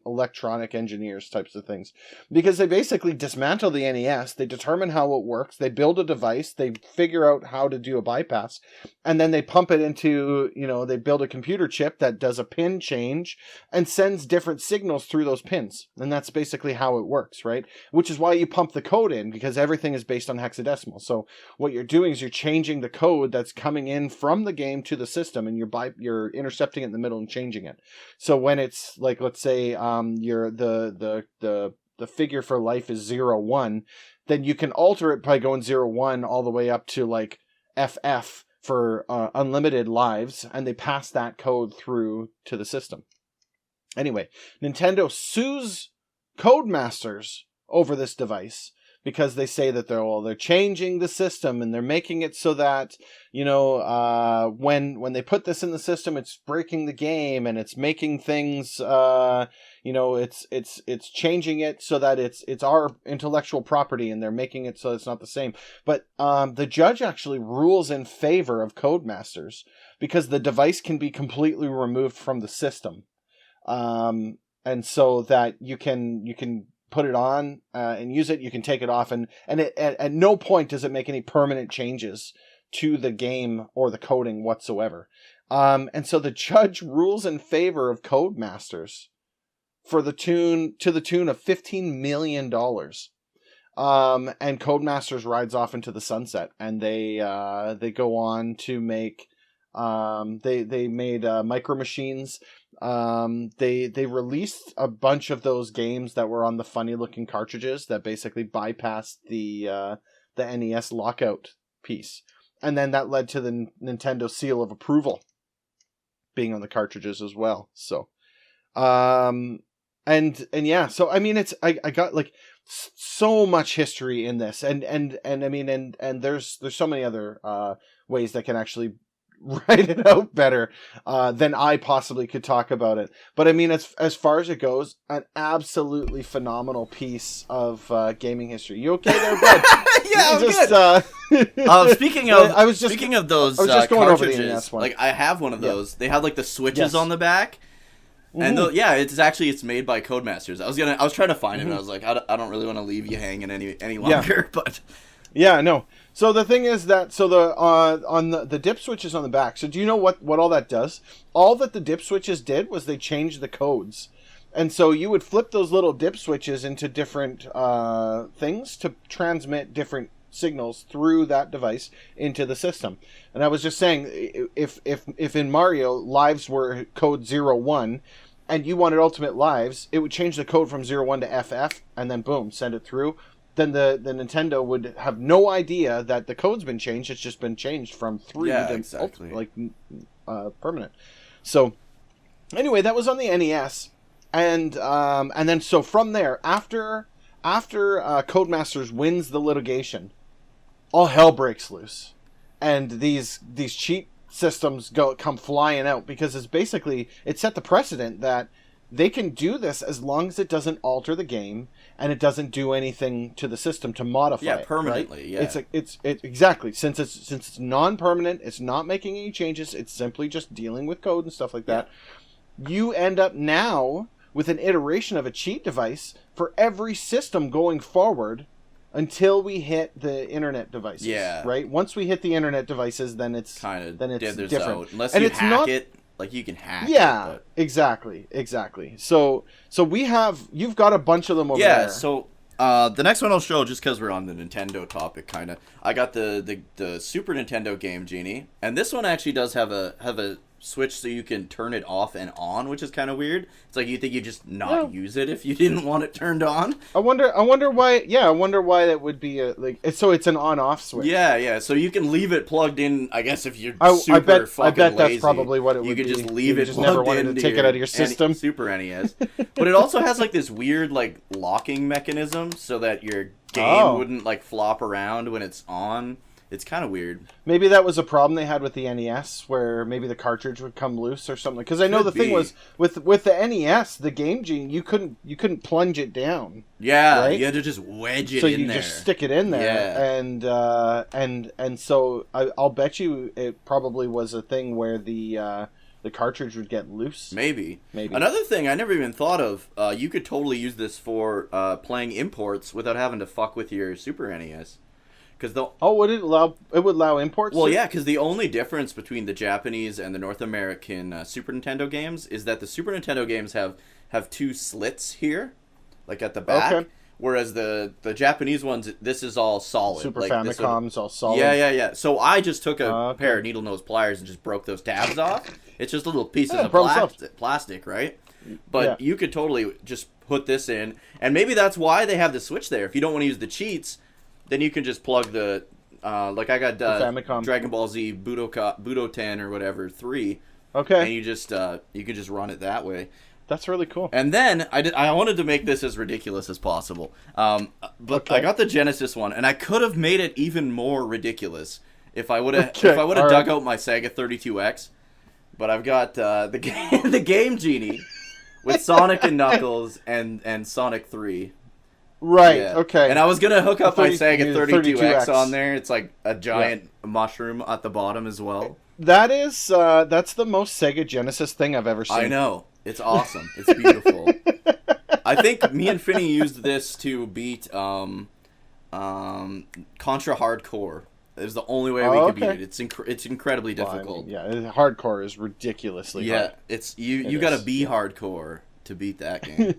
electronic engineers types of things, because they basically dismantle the NES, they determine how it works, they build a device, they figure out how to do a bypass, and then they pump it into, they build a computer chip that does a pin change and sends different signals through those pins. And that's basically how it works, right? Which is why you pump the code in, because everything is based on hexadecimal. So what you're doing is you're changing the code that's coming in from the game to the system, and you're intercepting it in the middle and changing it. So when it's like, let's say the figure for life is 0-1, then you can alter it by going 0-1 all the way up to like FF for unlimited lives, and they pass that code through to the system. Anyway, Nintendo sues Codemasters over this device because they say that they're changing the system, and they're making it so that, when they put this in the system, it's breaking the game, and it's making things, it's changing it so that it's our intellectual property, and they're making it so it's not the same. But the judge actually rules in favor of Codemasters because the device can be completely removed from the system, and so that you can put it on and use it. You can take it off, and at no point does it make any permanent changes to the game or the coding whatsoever. And so the judge rules in favor of Codemasters to the tune of $15 million. And Codemasters rides off into the sunset, and they go on to make they made Micro Machines. They released a bunch of those games that were on the funny looking cartridges that basically bypassed the NES lockout piece, and then that led to the Nintendo seal of approval being on the cartridges as well. So, and yeah, so I mean, I got like, so much history in this, and I mean, and there's so many other ways that can actually write it out better than I possibly could talk about it. But I mean, as far as it goes, an absolutely phenomenal piece of gaming history. You okay there, bud? Yeah, I'm good. Speaking of speaking of those I was just going over the cartridges, NES one. like I have one of those. They have like the switches Yes. on the back. And it's made by Codemasters. I was trying to find it. And I was like, I don't really want to leave you hanging any longer. But yeah, no. So the thing is that on the dip switches on the back. So do you know what all that does? All that the dip switches did was they changed the codes, and so you would flip those little dip switches into different things to transmit different signals through that device into the system. And I was just saying, if in Mario lives were code 01 and you wanted ultimate lives, it would change the code from 01 to FF and then boom, send it through. Then the Nintendo would have no idea that the code's been changed. It's just been changed from 3 to permanent. So anyway, that was on the NES, and then so from there, after Codemasters wins the litigation, all hell breaks loose, and these cheat systems come flying out, because it set the precedent that they can do this as long as it doesn't alter the game and it doesn't do anything to the system to modify it. Permanently. Right? Yeah, it's exactly, since it's non-permanent, it's not making any changes, it's simply just dealing with code and stuff like that. You end up now with an iteration of a cheat device for every system going forward until we hit the internet devices. Yeah. Right? Once we hit the internet devices, then it's different. Unless you hack it. Like, you can hack it. Yeah, exactly. So you've got a bunch of them over there. Yeah, so the next one I'll show, just because we're on the Nintendo topic, kind of. I got the Super Nintendo Game Genie, and this one actually does have a switch so you can turn it off and on, which is kind of weird. It's like you think you just not use it if you didn't want it turned on. I wonder why. Yeah, I wonder why that would be so it's an on-off switch. Yeah. So you can leave it plugged in. I guess if you're I bet that's lazy, probably what it would be. You could just leave it. Just never wanted to take it out of your system. Super NES, but it also has like this weird like locking mechanism so that your game wouldn't like flop around when it's on. It's kind of weird. Maybe that was a problem they had with the NES, where maybe the cartridge would come loose or something. Because I know thing was with the NES, the Game Genie, you couldn't plunge it down. Yeah, right? You had to just wedge it in there. So you just stick it in there, and so I'll bet you it probably was a thing where the cartridge would get loose. Maybe. Another thing I never even thought of, you could totally use this for playing imports without having to fuck with your Super NES. Would it allow imports? Well, yeah, because the only difference between the Japanese and the North American Super Nintendo games is that the Super Nintendo games have two slits here, like at the back, whereas the Japanese ones, this is all solid. Super Famicom's all solid. Yeah. So I just took a pair of needle nose pliers and just broke those tabs off. It's just little pieces of plastic, right? But you could totally just put this in, and maybe that's why they have the switch there. If you don't want to use the cheats, then you can just plug the, like I got Dragon Ball Z Budokan or whatever 3. Okay. And you can just run it that way. That's really cool. And then I wanted to make this as ridiculous as possible. But I got the Genesis one, and I could have made it even more ridiculous if I would have dug out my Sega 32X. But I've got the Game Genie with Sonic and Knuckles and Sonic 3. Right, okay. And I was going to hook up my Sega 32X on there. It's like a giant mushroom at the bottom as well. That's the most Sega Genesis thing I've ever seen. I know. It's awesome. It's beautiful. I think me and Finney used this to beat Contra Hardcore. It was the only way we could beat it. It's incredibly difficult. Hardcore is ridiculously hard. It's you got to be hardcore to beat that game.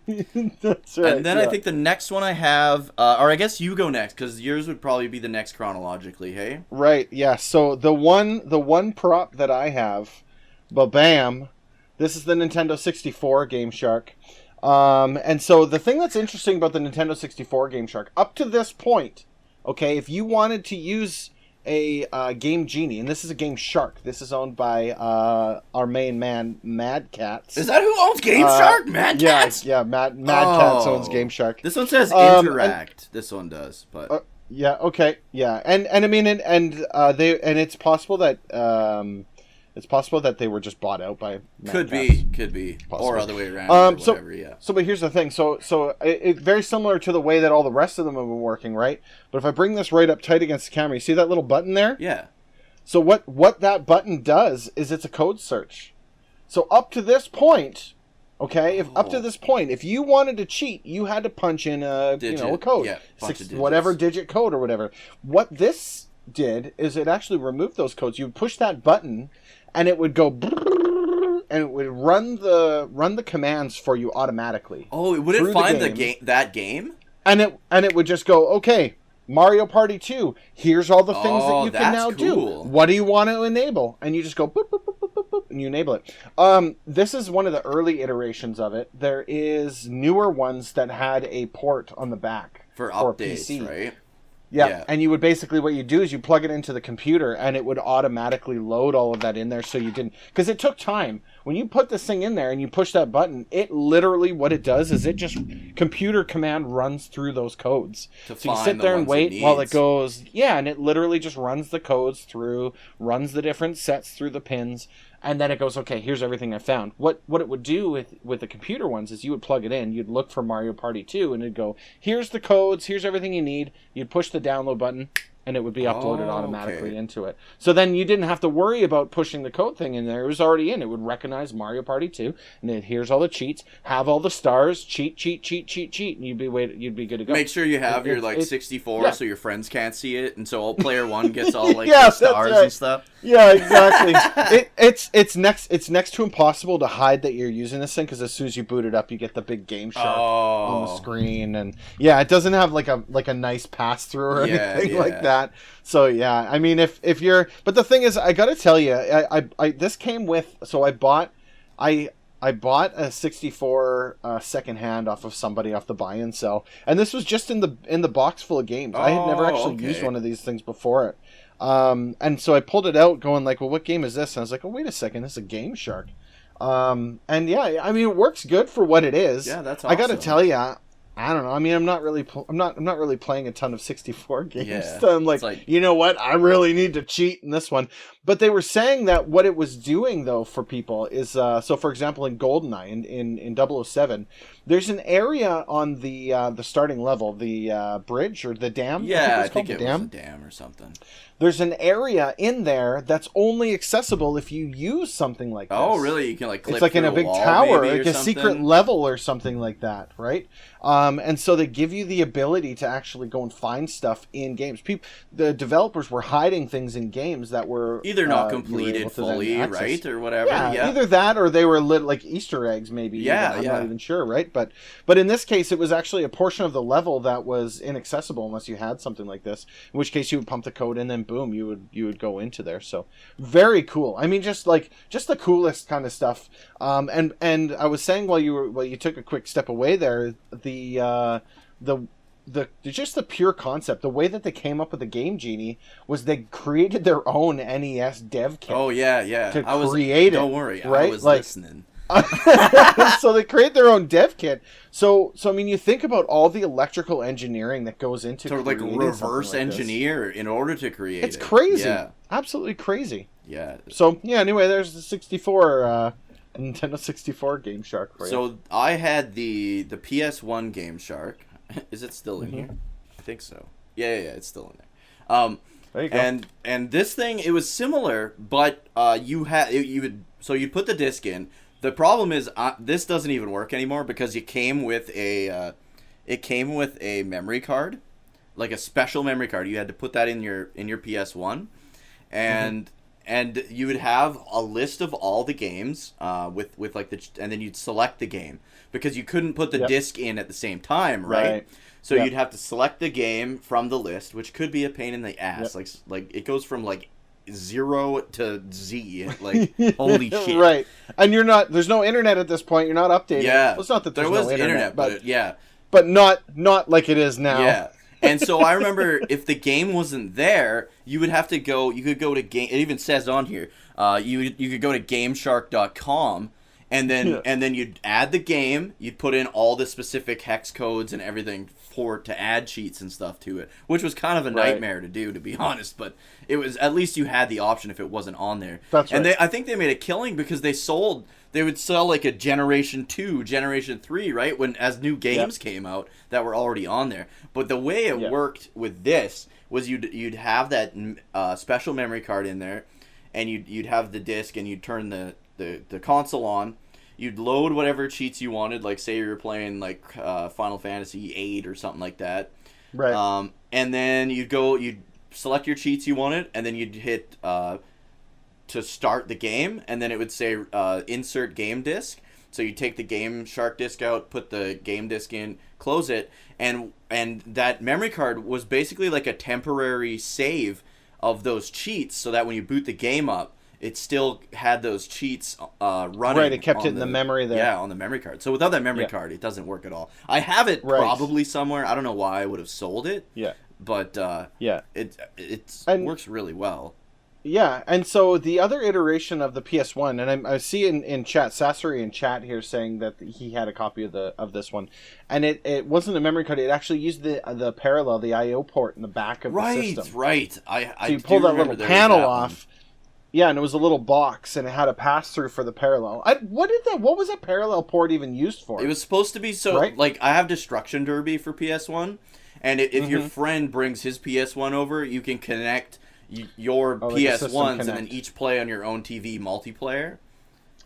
That's right. And then I think the next one I have, or I guess you go next, because yours would probably be the next chronologically, hey? Right, yeah. So the one prop that I have, ba-bam, this is the Nintendo 64 Game Shark. And so the thing that's interesting about the Nintendo 64 Game Shark, up to this point, okay, if you wanted to use a Game Genie, and this is a Game Shark. This is owned by our main man, Mad Cats. Is that who owns Game Shark? Mad Cats? Yeah, Mad Cats owns Game Shark. This one says Interact. This one does, but yeah, okay, yeah, and I mean, it's possible that they were just bought out by Mad could Cats. be, or other way around, or whatever. Yeah. So, but here's the thing. So it's very similar to the way that all the rest of them have been working, right? But if I bring this right up tight against the camera, you see that little button there? Yeah. So what that button does is it's a code search. So up to this point, okay, if you wanted to cheat, you had to punch in a code, whatever digit code or whatever. What this did is it actually removed those codes. You would push that button, and it would go, and it would run the commands for you automatically. Oh, would it find that game? And it would just go, okay, Mario Party 2. Here's all the things that you can now do. What do you want to enable? And you just go boop, boop, boop, boop, boop, boop, and you enable it. This is one of the early iterations of it. There is newer ones that had a port on the back for updates, PC. Right? Yeah, and you would basically, what you do is you plug it into the computer, and it would automatically load all of that in there, so you didn't, because it took time. When you put this thing in there and you push that button, it literally, what it does is it just, computer command runs through those codes. So you sit there and wait while it goes, and it literally just runs the codes through, runs the different sets through the pins, and then it goes, okay, here's everything I found. What it would do with the computer ones is you would plug it in, you'd look for Mario Party 2, and it'd go, here's the codes, here's everything you need. You'd push the download button, and it would be uploaded automatically into it. So then you didn't have to worry about pushing the code thing in there. It was already in. It would recognize Mario Party 2, and then here's all the cheats, have all the stars, cheat, and you'd be good to go. Make sure you have your 64 so your friends can't see it, and so player one gets all the stars and stuff. Yeah, exactly. It's next to impossible to hide that you're using this thing, because as soon as you boot it up, you get the big Game Shark on the screen, and it doesn't have like a nice pass through or anything like that. So I mean, if you're, but the thing is, I gotta tell you, I this came with, so I bought a 64 secondhand off of somebody off the buy and sell, and this was just in the box full of games. I had never actually used one of these things before it. And so I pulled it out going like, well, what game is this? And I was like, oh, wait a second, this is a Game Shark. And I mean, it works good for what it is. Yeah, that's awesome. I gotta tell you, I don't know. I mean, I'm not really playing a ton of 64 games. Yeah, so I'm like, you know what? I really need to cheat in this one. But they were saying that what it was doing though for people is, so for example, in GoldenEye, in 007, there's an area on the starting level, the bridge or the dam. Yeah, I think it was a dam or something. There's an area in there that's only accessible if you use something like this. Oh, really? You can clip it's like in a big tower, like a secret level or something like that, right? And so they give you the ability to actually go and find stuff in games. The developers were hiding things in games that were either not completed fully, right, or whatever. Yeah, either that or they were like Easter eggs, maybe. Yeah, I'm not even sure, right? But in this case, it was actually a portion of the level that was inaccessible unless you had something like this. In which case, you would pump the code in, and boom, you would go into there. So very cool. I mean, just the coolest kind of stuff. And I was saying while you took a quick step away there, just the pure concept, the way that they came up with the Game Genie was they created their own NES dev kit. Oh yeah. To create it. Don't worry, right? I was listening. So they create their own dev kit. So I mean, you think about all the electrical engineering that goes into reverse engineer in order to create it. It's crazy. Yeah. Absolutely crazy. Yeah. So anyway, there's the 64 Nintendo 64 Game Shark for you. So I had the PS1 Game Shark. Is it still in here? I think so. Yeah, it's still in there. There you go. And this thing, it was similar, but you'd put the disc in. The problem is this doesn't even work anymore because it came with a memory card, like a special memory card. You had to put that in your PS1, and you would have a list of all the games with like and then you'd select the game because you couldn't put the disc in at the same time, right? So you'd have to select the game from the list, which could be a pain in the ass. Like it goes from like 0 to Z, like holy shit. Right. And there's no internet at this point. You're not updating. Yeah. Well, it's not that there was no internet, but but not like it is now. Yeah. And so I remember if the game wasn't there, you would have to go. You could go to game. It even says on here. You could go to GameShark.com. And then you'd add the game, you'd put in all the specific hex codes and everything to add cheats and stuff to it, which was kind of a nightmare to do, to be honest, but it was, at least you had the option if it wasn't on there. That's right. And I think they made a killing because they would sell like a Generation 2, Generation 3, right? As new games came out that were already on there. But the way it worked with this was you'd have that special memory card in there, and you'd have the disc, and you'd turn the console on. You'd load whatever cheats you wanted, like say you were playing like Final Fantasy VIII or something like that. Right. And then you'd select your cheats you wanted, and then you'd hit to start the game, and then it would say insert game disc. So you take the Game Shark disc out, put the game disc in, close it, and that memory card was basically like a temporary save of those cheats, so that when you boot the game up, it still had those cheats running. Right, it kept it in the memory there. Yeah, on the memory card. So without that memory card, it doesn't work at all. I have it probably somewhere. I don't know why I would have sold it. Yeah. But it works really well. Yeah, and so the other iteration of the PS1, and I see in chat, Sasori in chat here saying that he had a copy of this one, and it wasn't a memory card. It actually used the parallel, the I/O port in the back of the system. Right. So you pull that little panel off. Yeah, and it was a little box, and it had a pass-through for the parallel. What was that parallel port even used for? It was supposed to be like, I have Destruction Derby for PS1, and if your friend brings his PS1 over, you can connect your PS1s and then each play on your own TV multiplayer.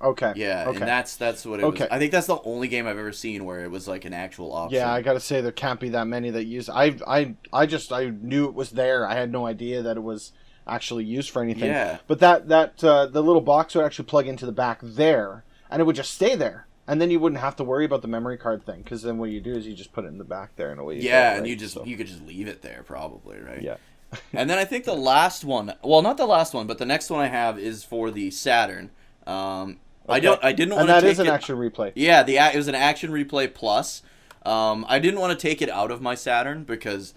Okay. Yeah, and that's what it was. I think that's the only game I've ever seen where it was like an actual option. Yeah, I gotta say there can't be that many that use. I knew it was there. I had no idea that it was actually used for anything. Yeah. But the little box would actually plug into the back there, and it would just stay there, and then you wouldn't have to worry about the memory card thing, because then what you do is you just put it in the back there and away you go. Yeah, and you could just leave it there probably, right? Yeah. And then I think the last one, well, not the last one, but the next one I have is for the Saturn. I didn't want to take it. And that is an action replay. Yeah, it was an action replay plus. I didn't want to take it out of my Saturn because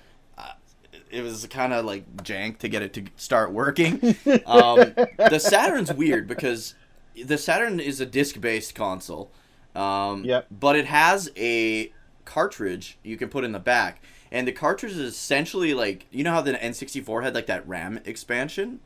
it was kind of like jank to get it to start working. The Saturn's weird because the Saturn is a disc-based console. But it has a cartridge you can put in the back. And the cartridge is essentially like, you know how the N64 had like that RAM expansion?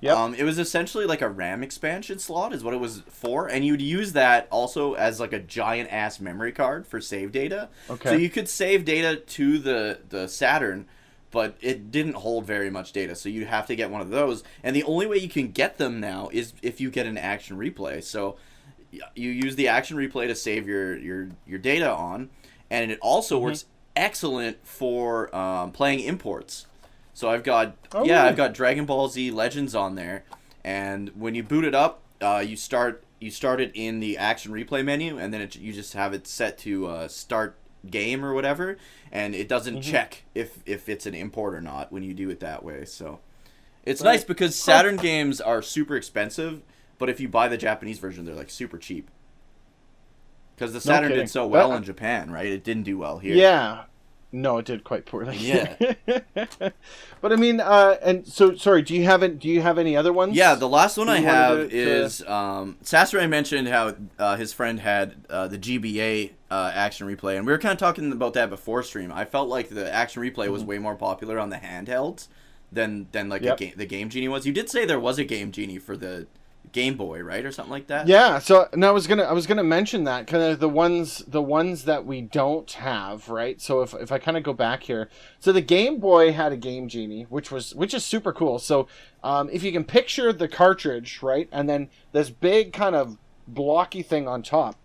Yeah. It was essentially like a RAM expansion slot is what it was for, and you'd use that also as like a giant ass memory card for save data. Okay. So you could save data to the Saturn, but it didn't hold very much data, so you'd have to get one of those. And the only way you can get them now is if you get an action replay. So you use the action replay to save your data on, and it also works excellent for playing imports. So I've got I've got Dragon Ball Z Legends on there, and when you boot it up, you start it in the action replay menu, and then you just have it set to start game or whatever, and it doesn't check if it's an import or not when you do it that way. So it's nice because Saturn games are super expensive, but if you buy the Japanese version, they're like super cheap. Because the Saturn did so well in Japan, right? It didn't do well here. Yeah. No, it did quite poorly. Yeah. But I mean, and so, sorry, do you have any other ones? Yeah, the last one I have is, Sasori mentioned how his friend had the GBA action replay, and we were kind of talking about that before stream. I felt like the action replay was way more popular on the handhelds than like the Game Genie was. You did say there was a Game Genie for the Game Boy, right, or something like that? Yeah. So now I was gonna mention that kind of the ones that we don't have, right? So if I kind of go back here, so the Game Boy had a Game Genie, which is super cool. So if you can picture the cartridge, right, and then this big kind of blocky thing on top,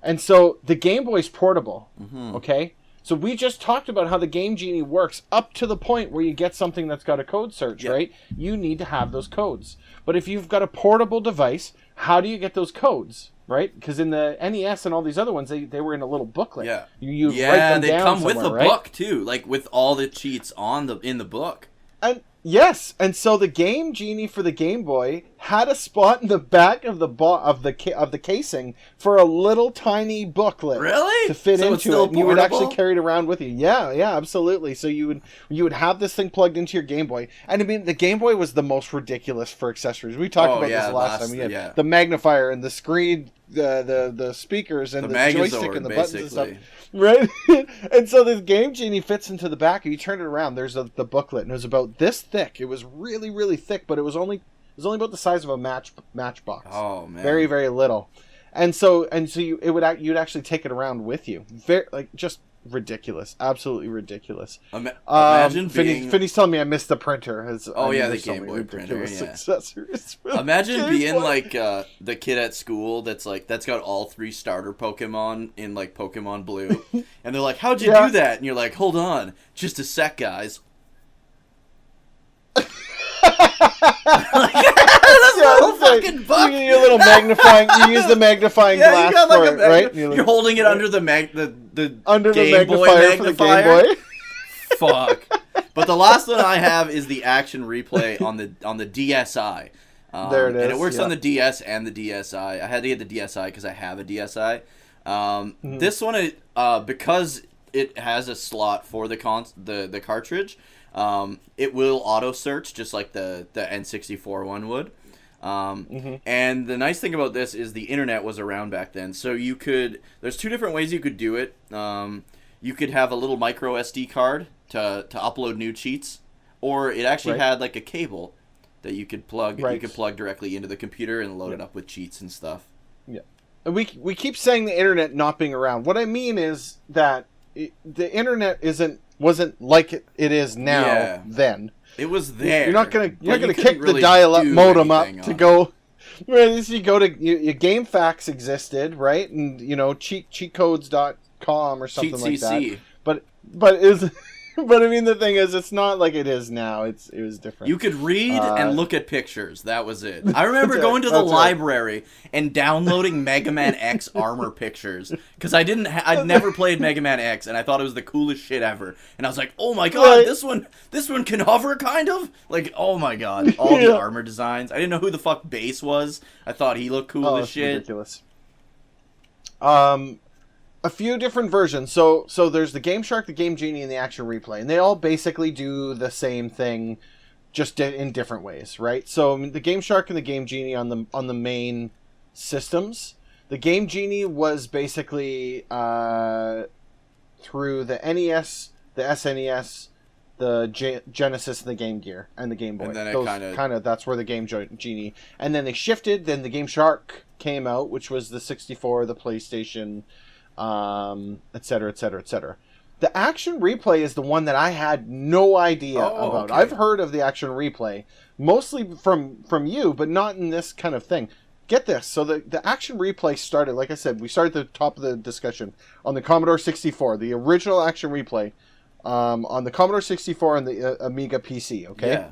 and so the Game Boy's portable, okay. So we just talked about how the Game Genie works up to the point where you get something that's got a code search, right? You need to have those codes. But if you've got a portable device, how do you get those codes, right? Because in the NES and all these other ones, they were in a little booklet. Yeah. You write them they down come with somewhere, a book too, like with all the cheats in the book. And yes, and so the Game Genie for the Game Boy had a spot in the back of the casing for a little tiny booklet. Really? To fit So it's into still it. And you would actually portable? carry it around with you. Yeah, absolutely. So you would have this thing plugged into your Game Boy. And I mean, the Game Boy was the most ridiculous for accessories. We talked about this last time. We had the magnifier and the screen, the speakers and the joystick and the buttons and stuff. Right? And so this Game Genie fits into the back, and you turn it around, there's the booklet, and it was about this thick. It was really, really thick, but it was only about the size of a matchbox. Oh man. Very, very little. And so you'd actually take it around with you. Very, just ridiculous. Absolutely ridiculous. Imagine being... Finney's telling me I missed the printer. The Game Boy printer, yeah. Imagine being like the kid at school that's got all 3 starter Pokemon in like Pokemon Blue. And they're like, how'd you do that? And you're like, hold on, just a sec, guys. Fucking book. You use a little magnifying. You use the magnifying glass for it, right? You're holding it under the under Game the magnifier for the Game Boy. Fuck. But the last one I have is the action replay on the DSi. There it is. And it works on the DS and the DSi. I had to get the DSi because I have a DSi. This one, because it has a slot for the cartridge. It will auto search just like the N64 one would. And the nice thing about this is the internet was around back then, so there's 2 different ways you could do it. You could have a little micro SD card to upload new cheats, or it actually had like a cable that you could plug directly into the computer and load it up with cheats and stuff. Yeah. And we keep saying the internet not being around. What I mean is that the internet wasn't like it is now then. It was there. You're not gonna kick the dial-up modem up to go. Right, you go to your GameFAQs existed, right? And cheatcodes.com or something like that. But but I mean, the thing is, it's not like it is now. It was different. You could read and look at pictures. That was it. I remember going to the library and downloading Mega Man X armor pictures because I'd never played Mega Man X, and I thought it was the coolest shit ever. And I was like, oh my god, this one can hover, kind of. Like, oh my god, all the armor designs. I didn't know who the fuck Bass was. I thought he looked cool as shit. Ridiculous. A few different versions. So there's the Game Shark, the Game Genie, and the Action Replay, and they all basically do the same thing, just in different ways, right? So the Game Shark and the Game Genie on the main systems. The Game Genie was basically through the NES, the SNES, the Genesis, and the Game Gear, and the Game Boy. And then it kind of that's where the Game Genie, and then they shifted. Then the Game Shark came out, which was the 64, the PlayStation. Etc. The Action Replay is the one that I had no idea about. Okay. I've heard of the Action Replay, mostly from you, but not in this kind of thing. Get this. So the Action Replay started, like I said, we started at the top of the discussion, on the Commodore 64, the original Action Replay, on the Commodore 64 and the Amiga PC, okay? Yeah.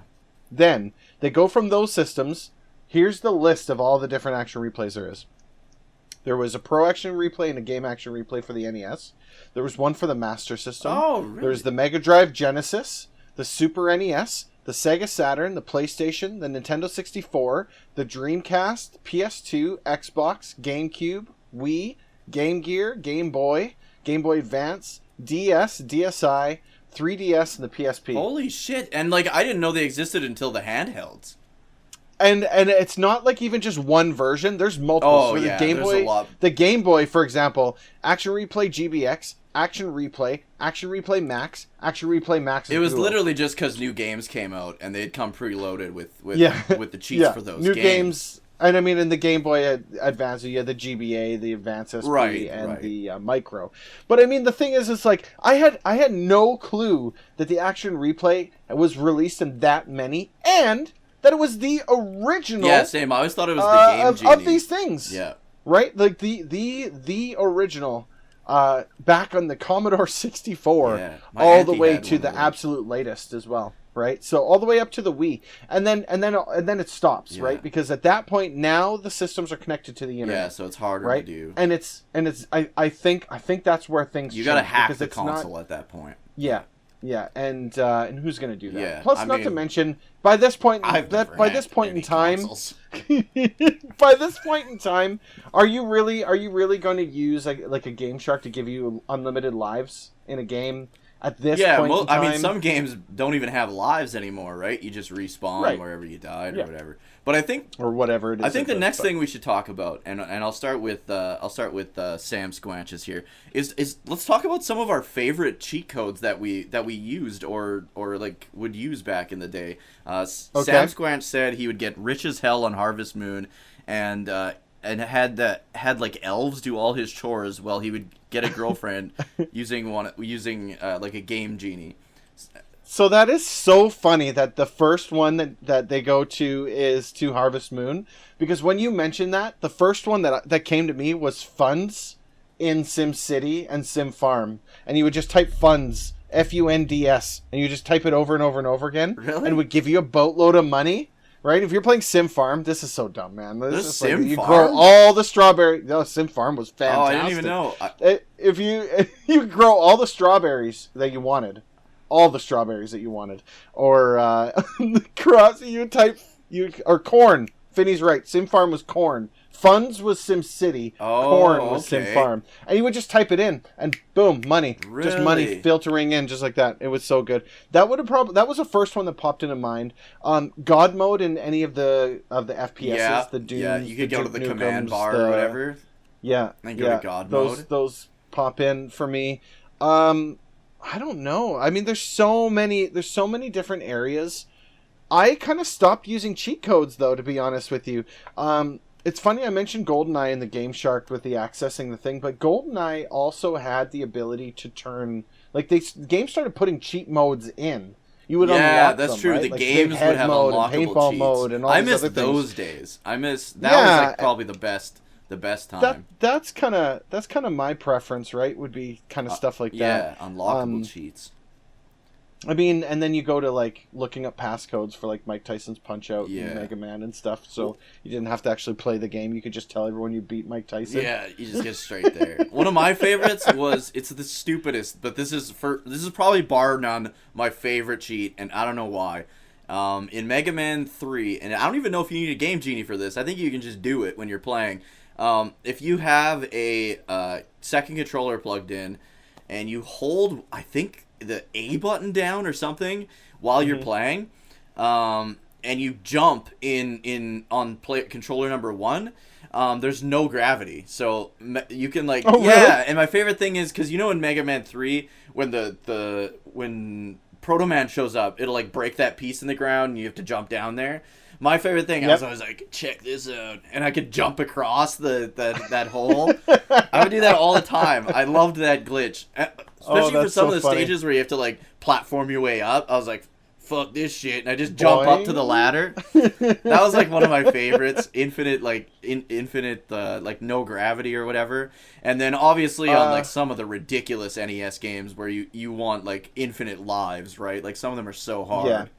Then, they go from those systems. Here's the list of all the different Action Replays there is. There was a Pro Action Replay and a Game Action Replay for the NES. There was one for the Master System. Oh, really? There's the Mega Drive Genesis, the Super NES, the Sega Saturn, the PlayStation, the Nintendo 64, the Dreamcast, PS2, Xbox, GameCube, Wii, Game Gear, Game Boy Advance, DS, DSi, 3DS, and the PSP. Holy shit. And, I didn't know they existed until the handhelds. And it's not like even just one version. There's multiple. Oh, yeah, there's a lot. The Game Boy, for example, Action Replay GBX, Action Replay Max, Action Replay Max. It was literally just because new games came out and they'd come preloaded with the cheats for those new games. And I mean, in the Game Boy Advance, you had the GBA, the Advance SP, and the Micro. But I mean, the thing is, it's like I had no clue that the Action Replay was released in that many, and that it was the original. Yeah, same. I always thought it was the Game Genie of these things. Yeah, right. Like the original, back on the Commodore 64, all the way to the absolute latest as well. Right. So all the way up to the Wii, and then it stops. Right, because at that point now the systems are connected to the internet. Yeah, so it's harder to do. And it's I think that's where things you got to hack the console at that point. Yeah. Yeah, and who's going to do that? Yeah, Plus, not to mention, by this point in time, by this point in time, are you really going to use like a Game Shark to give you unlimited lives in a game at this point in time? I mean, some games don't even have lives anymore, right? You just respawn wherever you died or whatever. But I think, or whatever it is. I think the next thing we should talk about, and I'll start with Sam Squanches here, is let's talk about some of our favorite cheat codes that we used or like would use back in the day. Sam Squanch said he would get rich as hell on Harvest Moon, and had like elves do all his chores while he would get a girlfriend using like a Game Genie. So that is so funny that the first one that they go to is to Harvest Moon, because when you mentioned that, the first one that came to me was funds in Sim City and Sim Farm, and you would just type funds, FUNDS, and you just type it over and over and over again, and it would give you a boatload of money. Right? If you're playing Sim Farm, this is so dumb, man. You grow all the strawberries. No, Sim Farm was fantastic. Oh, I didn't even know. If you grow all the strawberries that you wanted. Or cross or corn. Finney's right. Sim Farm was corn. Funds was Sim City. Corn was Sim Farm. And you would just type it in, and boom, money. Really? Just money filtering in, just like that. It was so good. That was the first one that popped into mind. God mode in any of the FPSs, the Dooms. Yeah, you could go to the command bar or whatever. Yeah, and go to God mode. Those pop in for me. I don't know. I mean, there's so many different areas. I kind of stopped using cheat codes, though, to be honest with you. It's funny I mentioned GoldenEye in the Game Shark with the accessing the thing, but GoldenEye also had the ability to turn... Like, the game started putting cheat modes in. You would unlock that's them, true. Right? The like games would have unlockable paintball cheats. Mode and all I these miss other those things. days. That was like probably the best time. That's kind of my preference, right? Would be kind of stuff like that. Yeah, unlockable cheats. I mean, and then you go to like looking up passcodes for like Mike Tyson's Punch Out and Mega Man and stuff. So you didn't have to actually play the game. You could just tell everyone you beat Mike Tyson. Yeah, you just get straight there. One of my favorites it's the stupidest, but this is probably bar none my favorite cheat, and I don't know why. In Mega Man 3, and I don't even know if you need a Game Genie for this. I think you can just do it when you're playing. If you have a second controller plugged in, and you hold, I think, the A button down or something while you're playing, and you jump on controller number 1, there's no gravity, so you can like really? And my favorite thing is because in Mega Man 3 when Proto Man shows up, it'll like break that piece in the ground and you have to jump down there. My favorite thing, I was always like, check this out, and I could jump across that hole. I would do that all the time. I loved that glitch, especially for some of the stages where you have to like platform your way up. I was like, fuck this shit, and I just jump up to the ladder. That was like one of my favorites. Infinite like no gravity or whatever. And then obviously on like some of the ridiculous NES games where you want like infinite lives, right? Like some of them are so hard.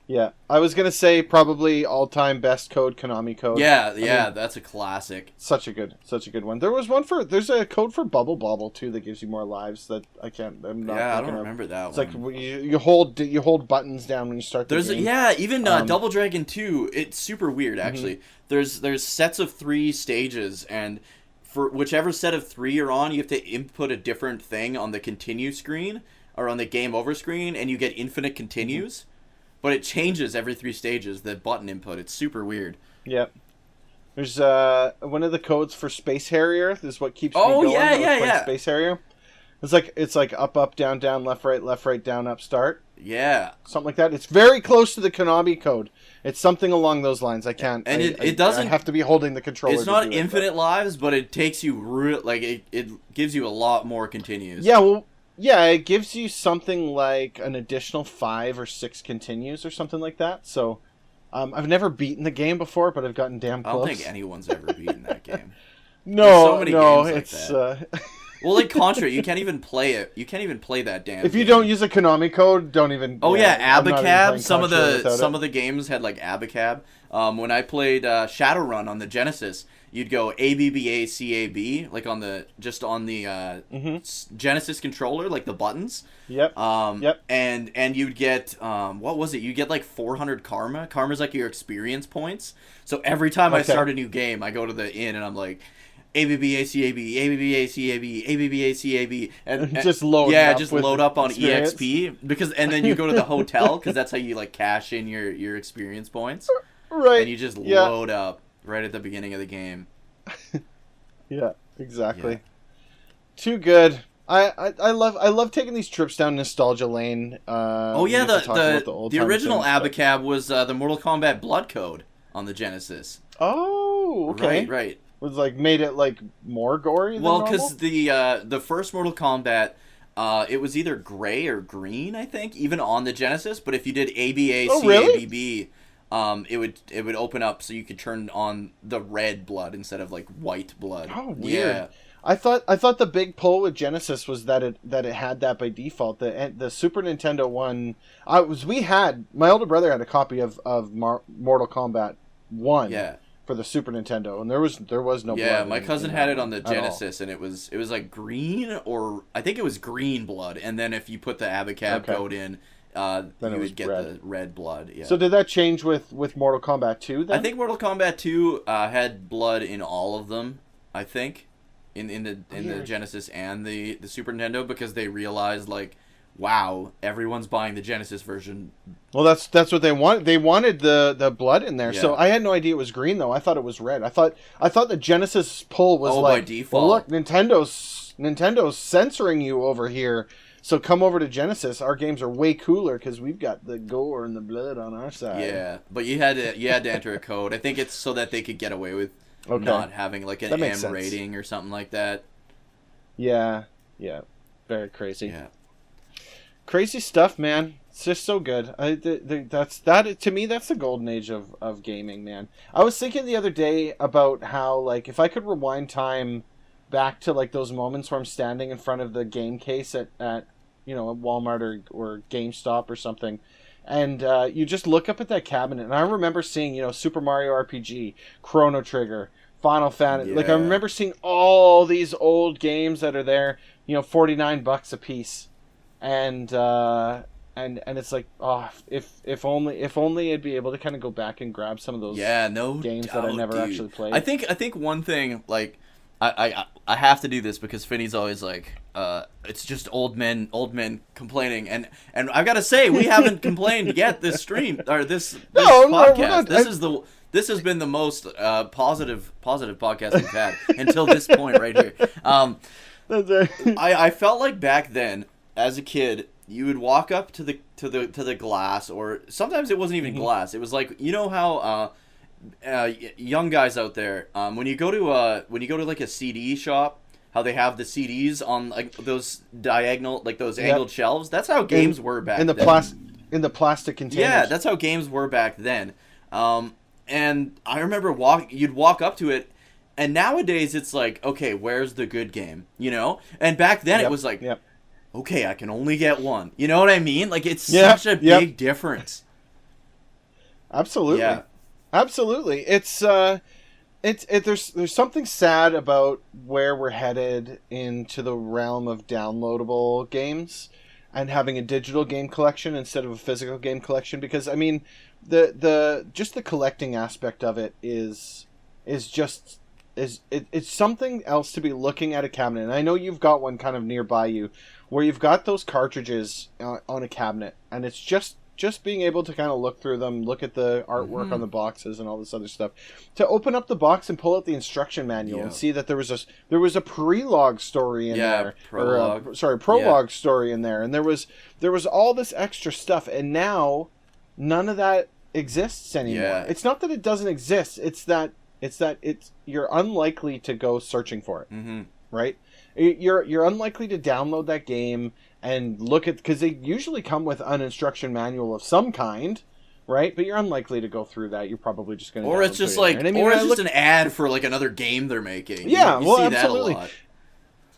Yeah, I was gonna say probably all-time best code, Konami code. Yeah, I mean, that's a classic. Such a good one. There's a code for Bubble Bobble too that gives you more lives. That I don't remember that it's one. It's like you hold buttons down when you start the game. Even Double Dragon 2. It's super weird actually. There's sets of 3 stages, and for whichever set of 3 you're on, you have to input a different thing on the continue screen or on the game over screen, and you get infinite continues. But it changes every 3 stages, the button input. It's super weird. Yep. There's one of the codes for Space Harrier. This is what keeps me going. Yeah. Space Harrier. It's like up, down, left, right, down, up, start. Yeah. Something like that. It's very close to the Konami code. It's something along those lines. I can't. And it doesn't. I have to be holding the controller. It's not infinite lives, but it takes you it gives you a lot more continues. Yeah. Well. Yeah, it gives you something like an additional 5 or 6 continues or something like that. So, I've never beaten the game before, but I've gotten damn close. I don't think anyone's ever beaten that game. No, so many games like it's that. Well, like Contra, you can't even play it. You can't even play that damn. If you don't use a Konami code, don't even. Oh yeah, Abacab. Some of of the games had like Abacab. When I played Shadowrun on the Genesis, you'd go ABBACAB, like on the Genesis controller, like the buttons. Yep. Yep. And you'd get what was it? You get like 400 karma. Karma's like your experience points. So every time I start a new game, I go to the inn and I'm like, ABBACAB, ABBACAB, ABBACAB, and just load. Yeah, just load up on experience. EXP and then you go to the hotel because that's how you like cash in your experience points. Right. And you just load up right at the beginning of the game. Yeah, exactly. Yeah. Too good. I love taking these trips down nostalgia lane. The original Abacab was the Mortal Kombat Blood Code on the Genesis. Oh, okay. Right. Was like made it like more gory than normal? Because the first Mortal Kombat, it was either gray or green, I think, even on the Genesis. But if you did ABACABB, it would open up so you could turn on the red blood instead of like white blood. Oh, weird. Yeah. I thought the big pull with Genesis was that it had that by default. The Super Nintendo one, my older brother had a copy of Mortal Kombat 1. Yeah. For the Super Nintendo, and there was no blood. Yeah, my cousin had it on the Genesis, and it was like green, or I think it was green blood, and then if you put the Abacab code in, you would get the red blood. Yeah. So did that change with Mortal Kombat 2 then? I think Mortal Kombat 2 had blood in all of them, I think, in the Genesis and the Super Nintendo, because they realized like, wow, everyone's buying the Genesis version. Well, that's what they wanted. They wanted the blood in there. Yeah. So I had no idea it was green though. I thought it was red. I thought the Genesis pull was like, by default. Well, look, Nintendo's censoring you over here. So come over to Genesis. Our games are way cooler because we've got the gore and the blood on our side. Yeah, but you had to enter a code. I think it's so that they could get away with not having like an M rating or something like that. Yeah. Very crazy. Yeah. Crazy stuff, man. It's just so good. To me, that's the golden age of gaming, man. I was thinking the other day about how, like, if I could rewind time back to like those moments where I'm standing in front of the game case at Walmart or GameStop or something, and you just look up at that cabinet, and I remember seeing Super Mario RPG, Chrono Trigger, Final Fantasy. Yeah. Like, I remember seeing all these old games that are there, $49 a piece. And it's like, if only I'd be able to kind of go back and grab some of those games that I never actually played. I think one thing, like, I have to do this because Finney's always like, it's just old men complaining, and I've got to say, we haven't complained yet this stream or this podcast. This has been the most positive podcast we've had until this point right here. I felt like back then, as a kid, you would walk up to the glass, or sometimes it wasn't even glass. It was like, how young guys out there, when you go to like a CD shop, how they have the CDs on like those diagonal, like those angled shelves. That's how games were back then. In the plastic containers. Yeah, that's how games were back then. And I remember you'd walk up to it. And nowadays it's like, okay, where's the good game? And back then it was like, okay, I can only get one. You know what I mean? Like, it's such a big difference. Absolutely. Yeah. Absolutely. There's something sad about where we're headed into the realm of downloadable games and having a digital game collection instead of a physical game collection, because I mean the collecting aspect of it is it's something else to be looking at a cabinet. And I know you've got one kind of nearby you where you've got those cartridges on a cabinet, and it's just being able to kind of look through them, look at the artwork on the boxes and all this other stuff, to open up the box and pull out the instruction manual and see that there was a prologue story in there, prologue story in there, and there was all this extra stuff, and now none of that exists anymore. Yeah. It's not that it doesn't exist; it's that you're unlikely to go searching for it, right? You're unlikely to download that game and look at, because they usually come with an instruction manual of some kind, right? But you're unlikely to go through that. You're probably just going to, or it's just like, an ad for like another game they're making. Yeah, absolutely. That a lot.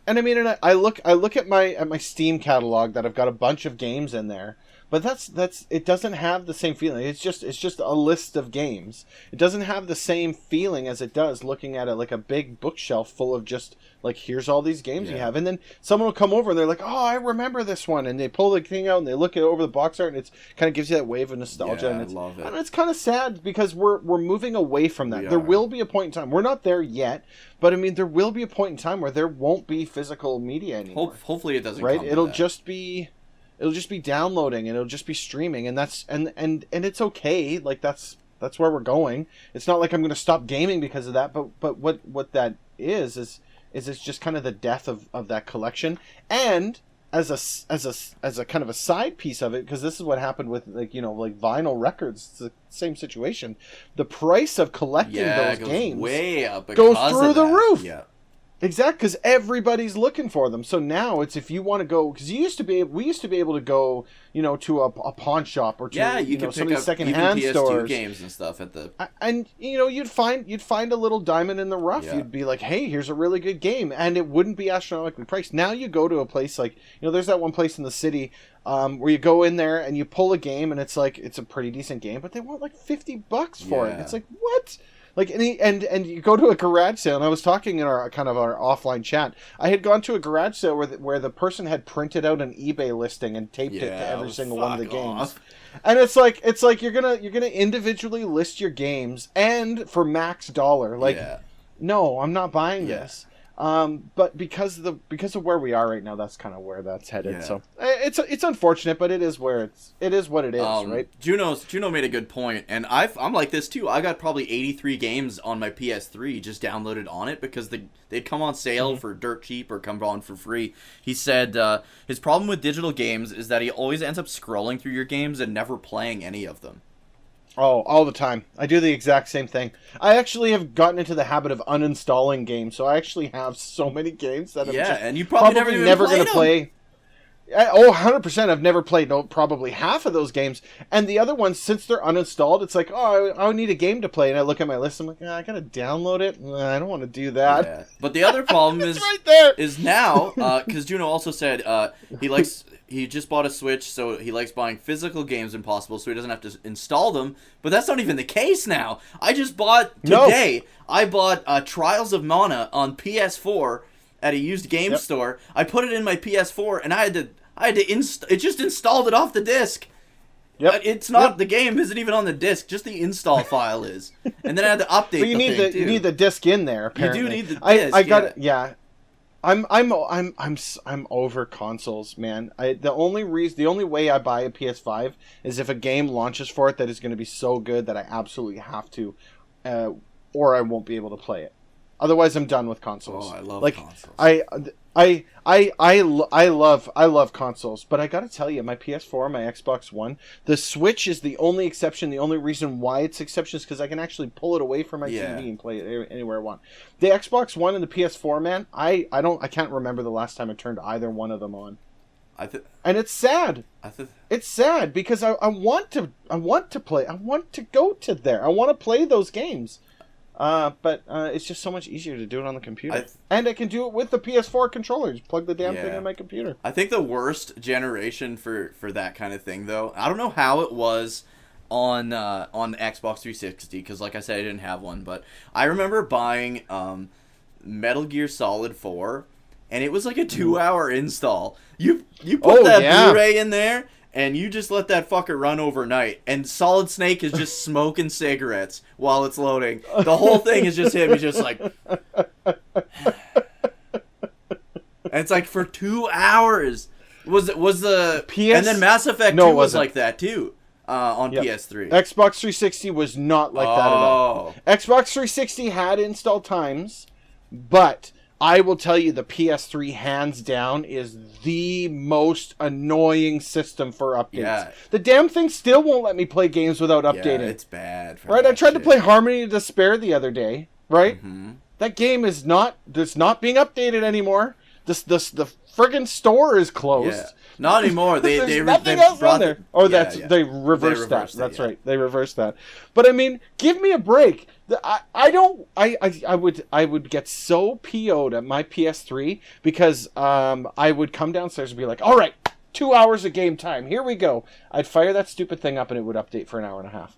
And I mean, and I look at my Steam catalog that I've got a bunch of games in there, but that's it doesn't have the same feeling. It's just a list of games. It doesn't have the same feeling as it does looking at it like a big bookshelf full of just like, here's all these games you have, and then someone will come over and they're like, oh, I remember this one, and they pull the thing out and they look it over the box art, and it's kind of gives you that wave of nostalgia. Yeah, and it's, I love it. And it's kind of sad because we're moving away from that. There are. will be a point in time. We're not there yet, but I mean, there will be a point in time where there won't be physical media anymore. Hopefully, it doesn't. Right? Come It'll to that. just be downloading, and it'll just be streaming, and that's and it's okay. Like that's where we're going. It's not like I'm going to stop gaming because of that. But what that is it's just kind of the death of that collection. And as a kind of a side piece of it, because this is what happened with like vinyl records. It's the same situation. The price of collecting those games way up. Goes through the roof. Yeah. Exactly, because everybody's looking for them. So now it's, if you want to go, because we used to be able to go, to a pawn shop or to you could some of pick these up secondhand even PS2 stores games and stuff at the. And you'd find a little diamond in the rough. Yeah. You'd be like, hey, here's a really good game, and it wouldn't be astronomically priced. Now you go to a place like, there's that one place in the city where you go in there and you pull a game, and it's like, it's a pretty decent game, but they want like $50 for it. It's like, what? Like, and you go to a garage sale, and I was talking in our offline chat. I had gone to a garage sale where the person had printed out an eBay listing and taped it to every single one of the games. And it's like you're gonna individually list your games, and for max dollar. Like, no, I'm not buying this. But because of where we are right now, that's kind of where that's headed. Yeah. So it's unfortunate, but it is what it is, right? Juno made a good point, and I'm like this too. I got probably 83 games on my PS3 just downloaded on it because they'd come on sale for dirt cheap or come on for free. He said his problem with digital games is that he always ends up scrolling through your games and never playing any of them. Oh, all the time. I do the exact same thing. I actually have gotten into the habit of uninstalling games, so I actually have so many games that I'm and you probably never going to play. Oh, 100%. I've never played probably half of those games. And the other ones, since they're uninstalled, it's like, oh, I need a game to play. And I look at my list, I'm like, I got to download it. I don't want to do that. Yeah. But the other problem is right there. Is now, because Juno also said he just bought a Switch, so he likes buying physical games when possible, so he doesn't have to install them. But that's not even the case now. I just bought today. I bought Trials of Mana on PS4 at a used game store. I put it in my PS4, and I had to it just installed it off the disc. Yep. It's not the game isn't even on the disc, just the install file is. And then I had to update. But you need the disc in there. Apparently, you do need the disc. I got it. Yeah. I'm over consoles, man. The only way I buy a PS5 is if a game launches for it that is going to be so good that I absolutely have to, or I won't be able to play it. Otherwise, I'm done with consoles. Oh, I love consoles. I love consoles, but I got to tell you, my PS4, my Xbox One, the Switch is the only exception. The only reason why it's exception is because I can actually pull it away from my TV and play it anywhere I want. The Xbox One and the PS4, man, I can't remember the last time I turned either one of them on. And it's sad. It's sad because I want to play. I want to go to there. I want to play those games. But it's just so much easier to do it on the computer. And I can do it with the PS4 controller. Just plug the damn thing in my computer. I think the worst generation for that kind of thing, though, I don't know how it was on Xbox 360, because like I said, I didn't have one, but I remember buying Metal Gear Solid 4, and it was like a 2-hour install. You put Blu-ray in there, and you just let that fucker run overnight, and Solid Snake is just smoking cigarettes while it's loading. The whole thing is just him. He's just like... And it's like for 2 hours. Was the... And then Mass Effect 2 was like that, too, on PS3. Xbox 360 was not like that at all. Xbox 360 had install times, but... I will tell you, the PS3, hands down, is the most annoying system for updates. Yeah. The damn thing still won't let me play games without updating. Yeah, it's bad. Right? I tried to play Harmony of Despair the other day, right? Mm-hmm. That game is not being updated anymore. The friggin' store is closed. Yeah. Not anymore. There's nothing else on there. They reversed that. That's right. They reversed that. But I mean, give me a break. I would get so PO'd at my PS3 because I would come downstairs and be like, all right, 2 hours of game time. Here we go. I'd fire that stupid thing up and it would update for an hour and a half.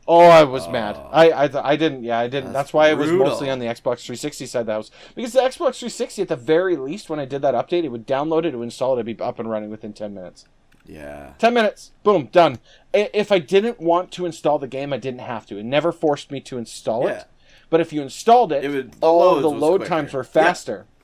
Oh, I was mad. I didn't. Yeah, I didn't. That's why brutal. I was mostly on the Xbox 360 side of the house. Because the Xbox 360, at the very least, when I did that update, it would download it, it would install it, it'd be up and running within 10 minutes. Yeah. 10 minutes. Boom. Done. If I didn't want to install the game, I didn't have to. It never forced me to install it. But if you installed it, all the load times were faster. Yeah.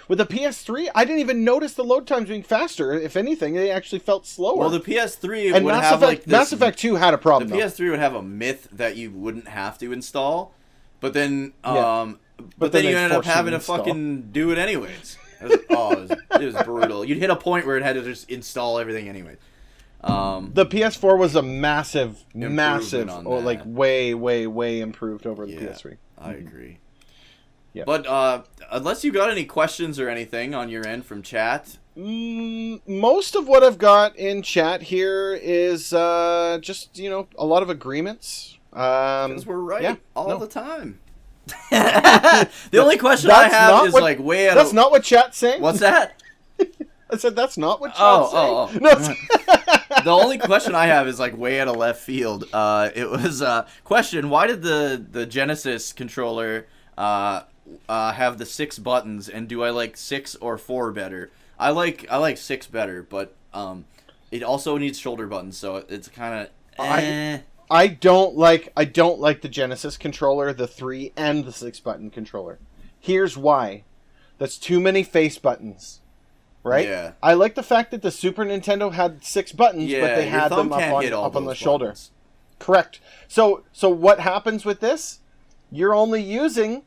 With the PS3, I didn't even notice the load times being faster. If anything, they actually felt slower. Well, the PS3 would have like this... Mass Effect 2 had a problem, The PS3 would have a myth that you wouldn't have to install, but then but then you ended up having to fucking do it anyways. It was brutal. You'd hit a point where it had to just install everything anyways. The PS4 was a massive, like way improved over the PS3. I agree. Yeah. But unless you got any questions or anything on your end from chat, most of what I've got in chat here is just a lot of agreements. Because we're right all the time. The only question I have is like way out. That's not what chat's saying. What's that? I said that's not what chat's saying. No. The only question I have is like way out of left field. It was question: why did the Genesis controller have the 6 buttons, and do I like 6 or 4 better? I like 6 better, but it also needs shoulder buttons, so it's kind of. I don't like the Genesis controller, the 3 and the 6 button controller. Here's why: that's too many face buttons. Right? Yeah. I like the fact that the Super Nintendo had 6 buttons, but they had them up on the shoulder. Correct. So what happens with this? You're only using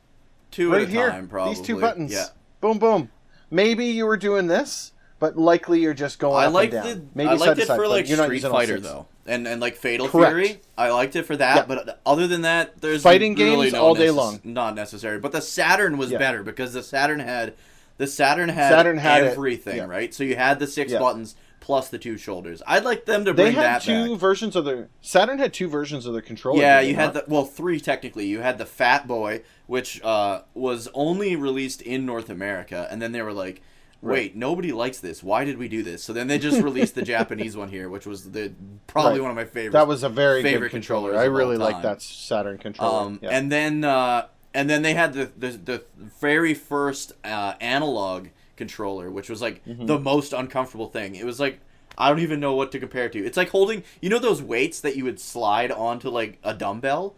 2 right at a here, time, probably. these 2 buttons. Yeah. Boom, boom. Maybe you were doing this, but likely you're just going up and down. Maybe I liked it side, for like Street Fighter though, and like Fatal Fury. I liked it for that, but other than that, there's fighting really games all day long. Not necessary. But the Saturn was better because the Saturn had everything, right? So you had the 6 buttons plus the 2 shoulders. I'd like them to bring that back. Saturn had 2 versions of their controller. Yeah, you had 3 technically. You had the Fat Boy, which was only released in North America, and then they were like, wait, nobody likes this. Why did we do this? So then they just released the Japanese one here, which was probably one of my favorites. That was a very good controller. I really like that Saturn controller. And then they had the very first analog controller, which was like the most uncomfortable thing. It was like, I don't even know what to compare it to. It's like holding, those weights that you would slide onto like a dumbbell?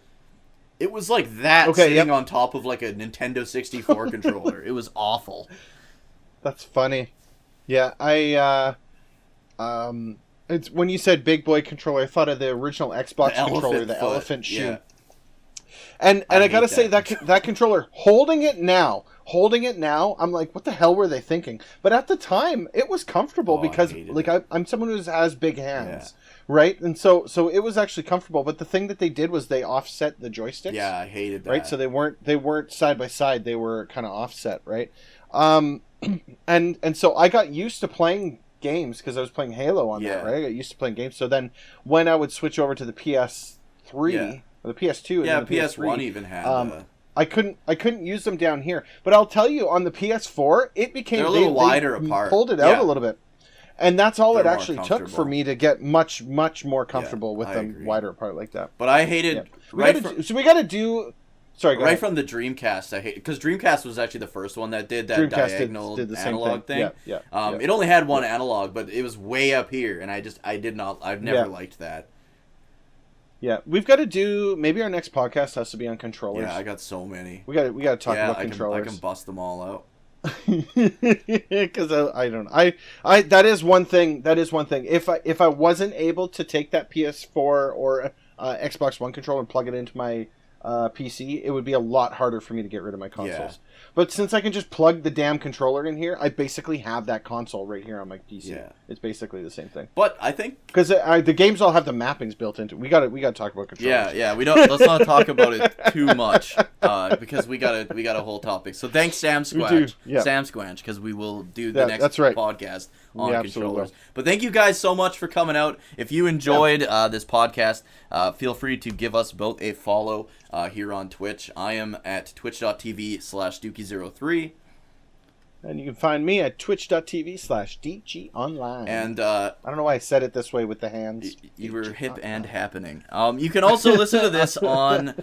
It was like that sitting on top of like a Nintendo 64 controller. It was awful. That's funny. Yeah, it's when you said big boy controller, I thought of the original Xbox controller, the elephant shoe. Yeah. And I gotta say that controller, holding it now, I'm like, what the hell were they thinking? But at the time, it was comfortable because like I'm someone who has big hands, right? And so it was actually comfortable. But the thing that they did was they offset the joysticks. Yeah, I hated that. Right, so they weren't side by side. They were kind of offset, right? And so I got used to playing games because I was playing Halo on that, right? I got used to playing games. So then when I would switch over to the PS3. The PS2 and the PS1 even had. I couldn't use them down here, but I'll tell you on the PS4 it became a little wider apart. Pulled it out a little bit, and that's all it actually took for me to get much more comfortable with them wider apart like that. But I hated we got to do. Sorry, right from the Dreamcast, I hate because Dreamcast was actually the first one that did that Dreamcast diagonal did the analog thing. Yeah. It only had one analog, but it was way up here, and I've never liked that. Yeah, we've got to do. Maybe our next podcast has to be on controllers. Yeah, I got so many. We got to talk about controllers. I can bust them all out. Because I don't know. I that is one thing. If I wasn't able to take that PS4 or Xbox One controller and plug it into my PC, it would be a lot harder for me to get rid of my consoles. Yeah. But since I can just plug the damn controller in here, I basically have that console right here on my PC. Yeah. It's basically the same thing. But I think because the games all have the mappings built into. We got to talk about controllers. Yeah. We don't. Let's not talk about it too much because we got a whole topic. So thanks, Sam Squanch. Yeah. Sam Squanch, because we will do the next podcast on controllers. But thank you guys so much for coming out. If you enjoyed this podcast, feel free to give us both a follow here on Twitch. I am at twitch.tv/Dookie03. And you can find me at twitch.tv/DGOnline. And I don't know why I said it this way with the hands. You were hip and happening. You can also listen to this on.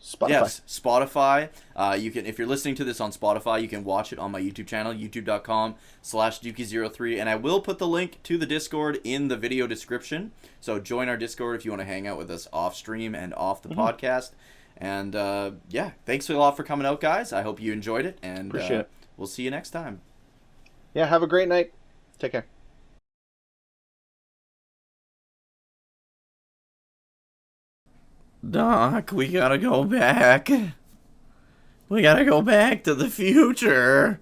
Spotify. Yes, Spotify. You can, if you're listening to this on Spotify, you can watch it on my YouTube channel, youtube.com/Dookie03, and I will put the link to the Discord in the video description. So join our Discord if you want to hang out with us off stream and off the podcast. And thanks a lot for coming out, guys. I hope you enjoyed it, and appreciate it. We'll see you next time. Yeah, have a great night. Take care. Doc, we gotta go back. We gotta go back to the future.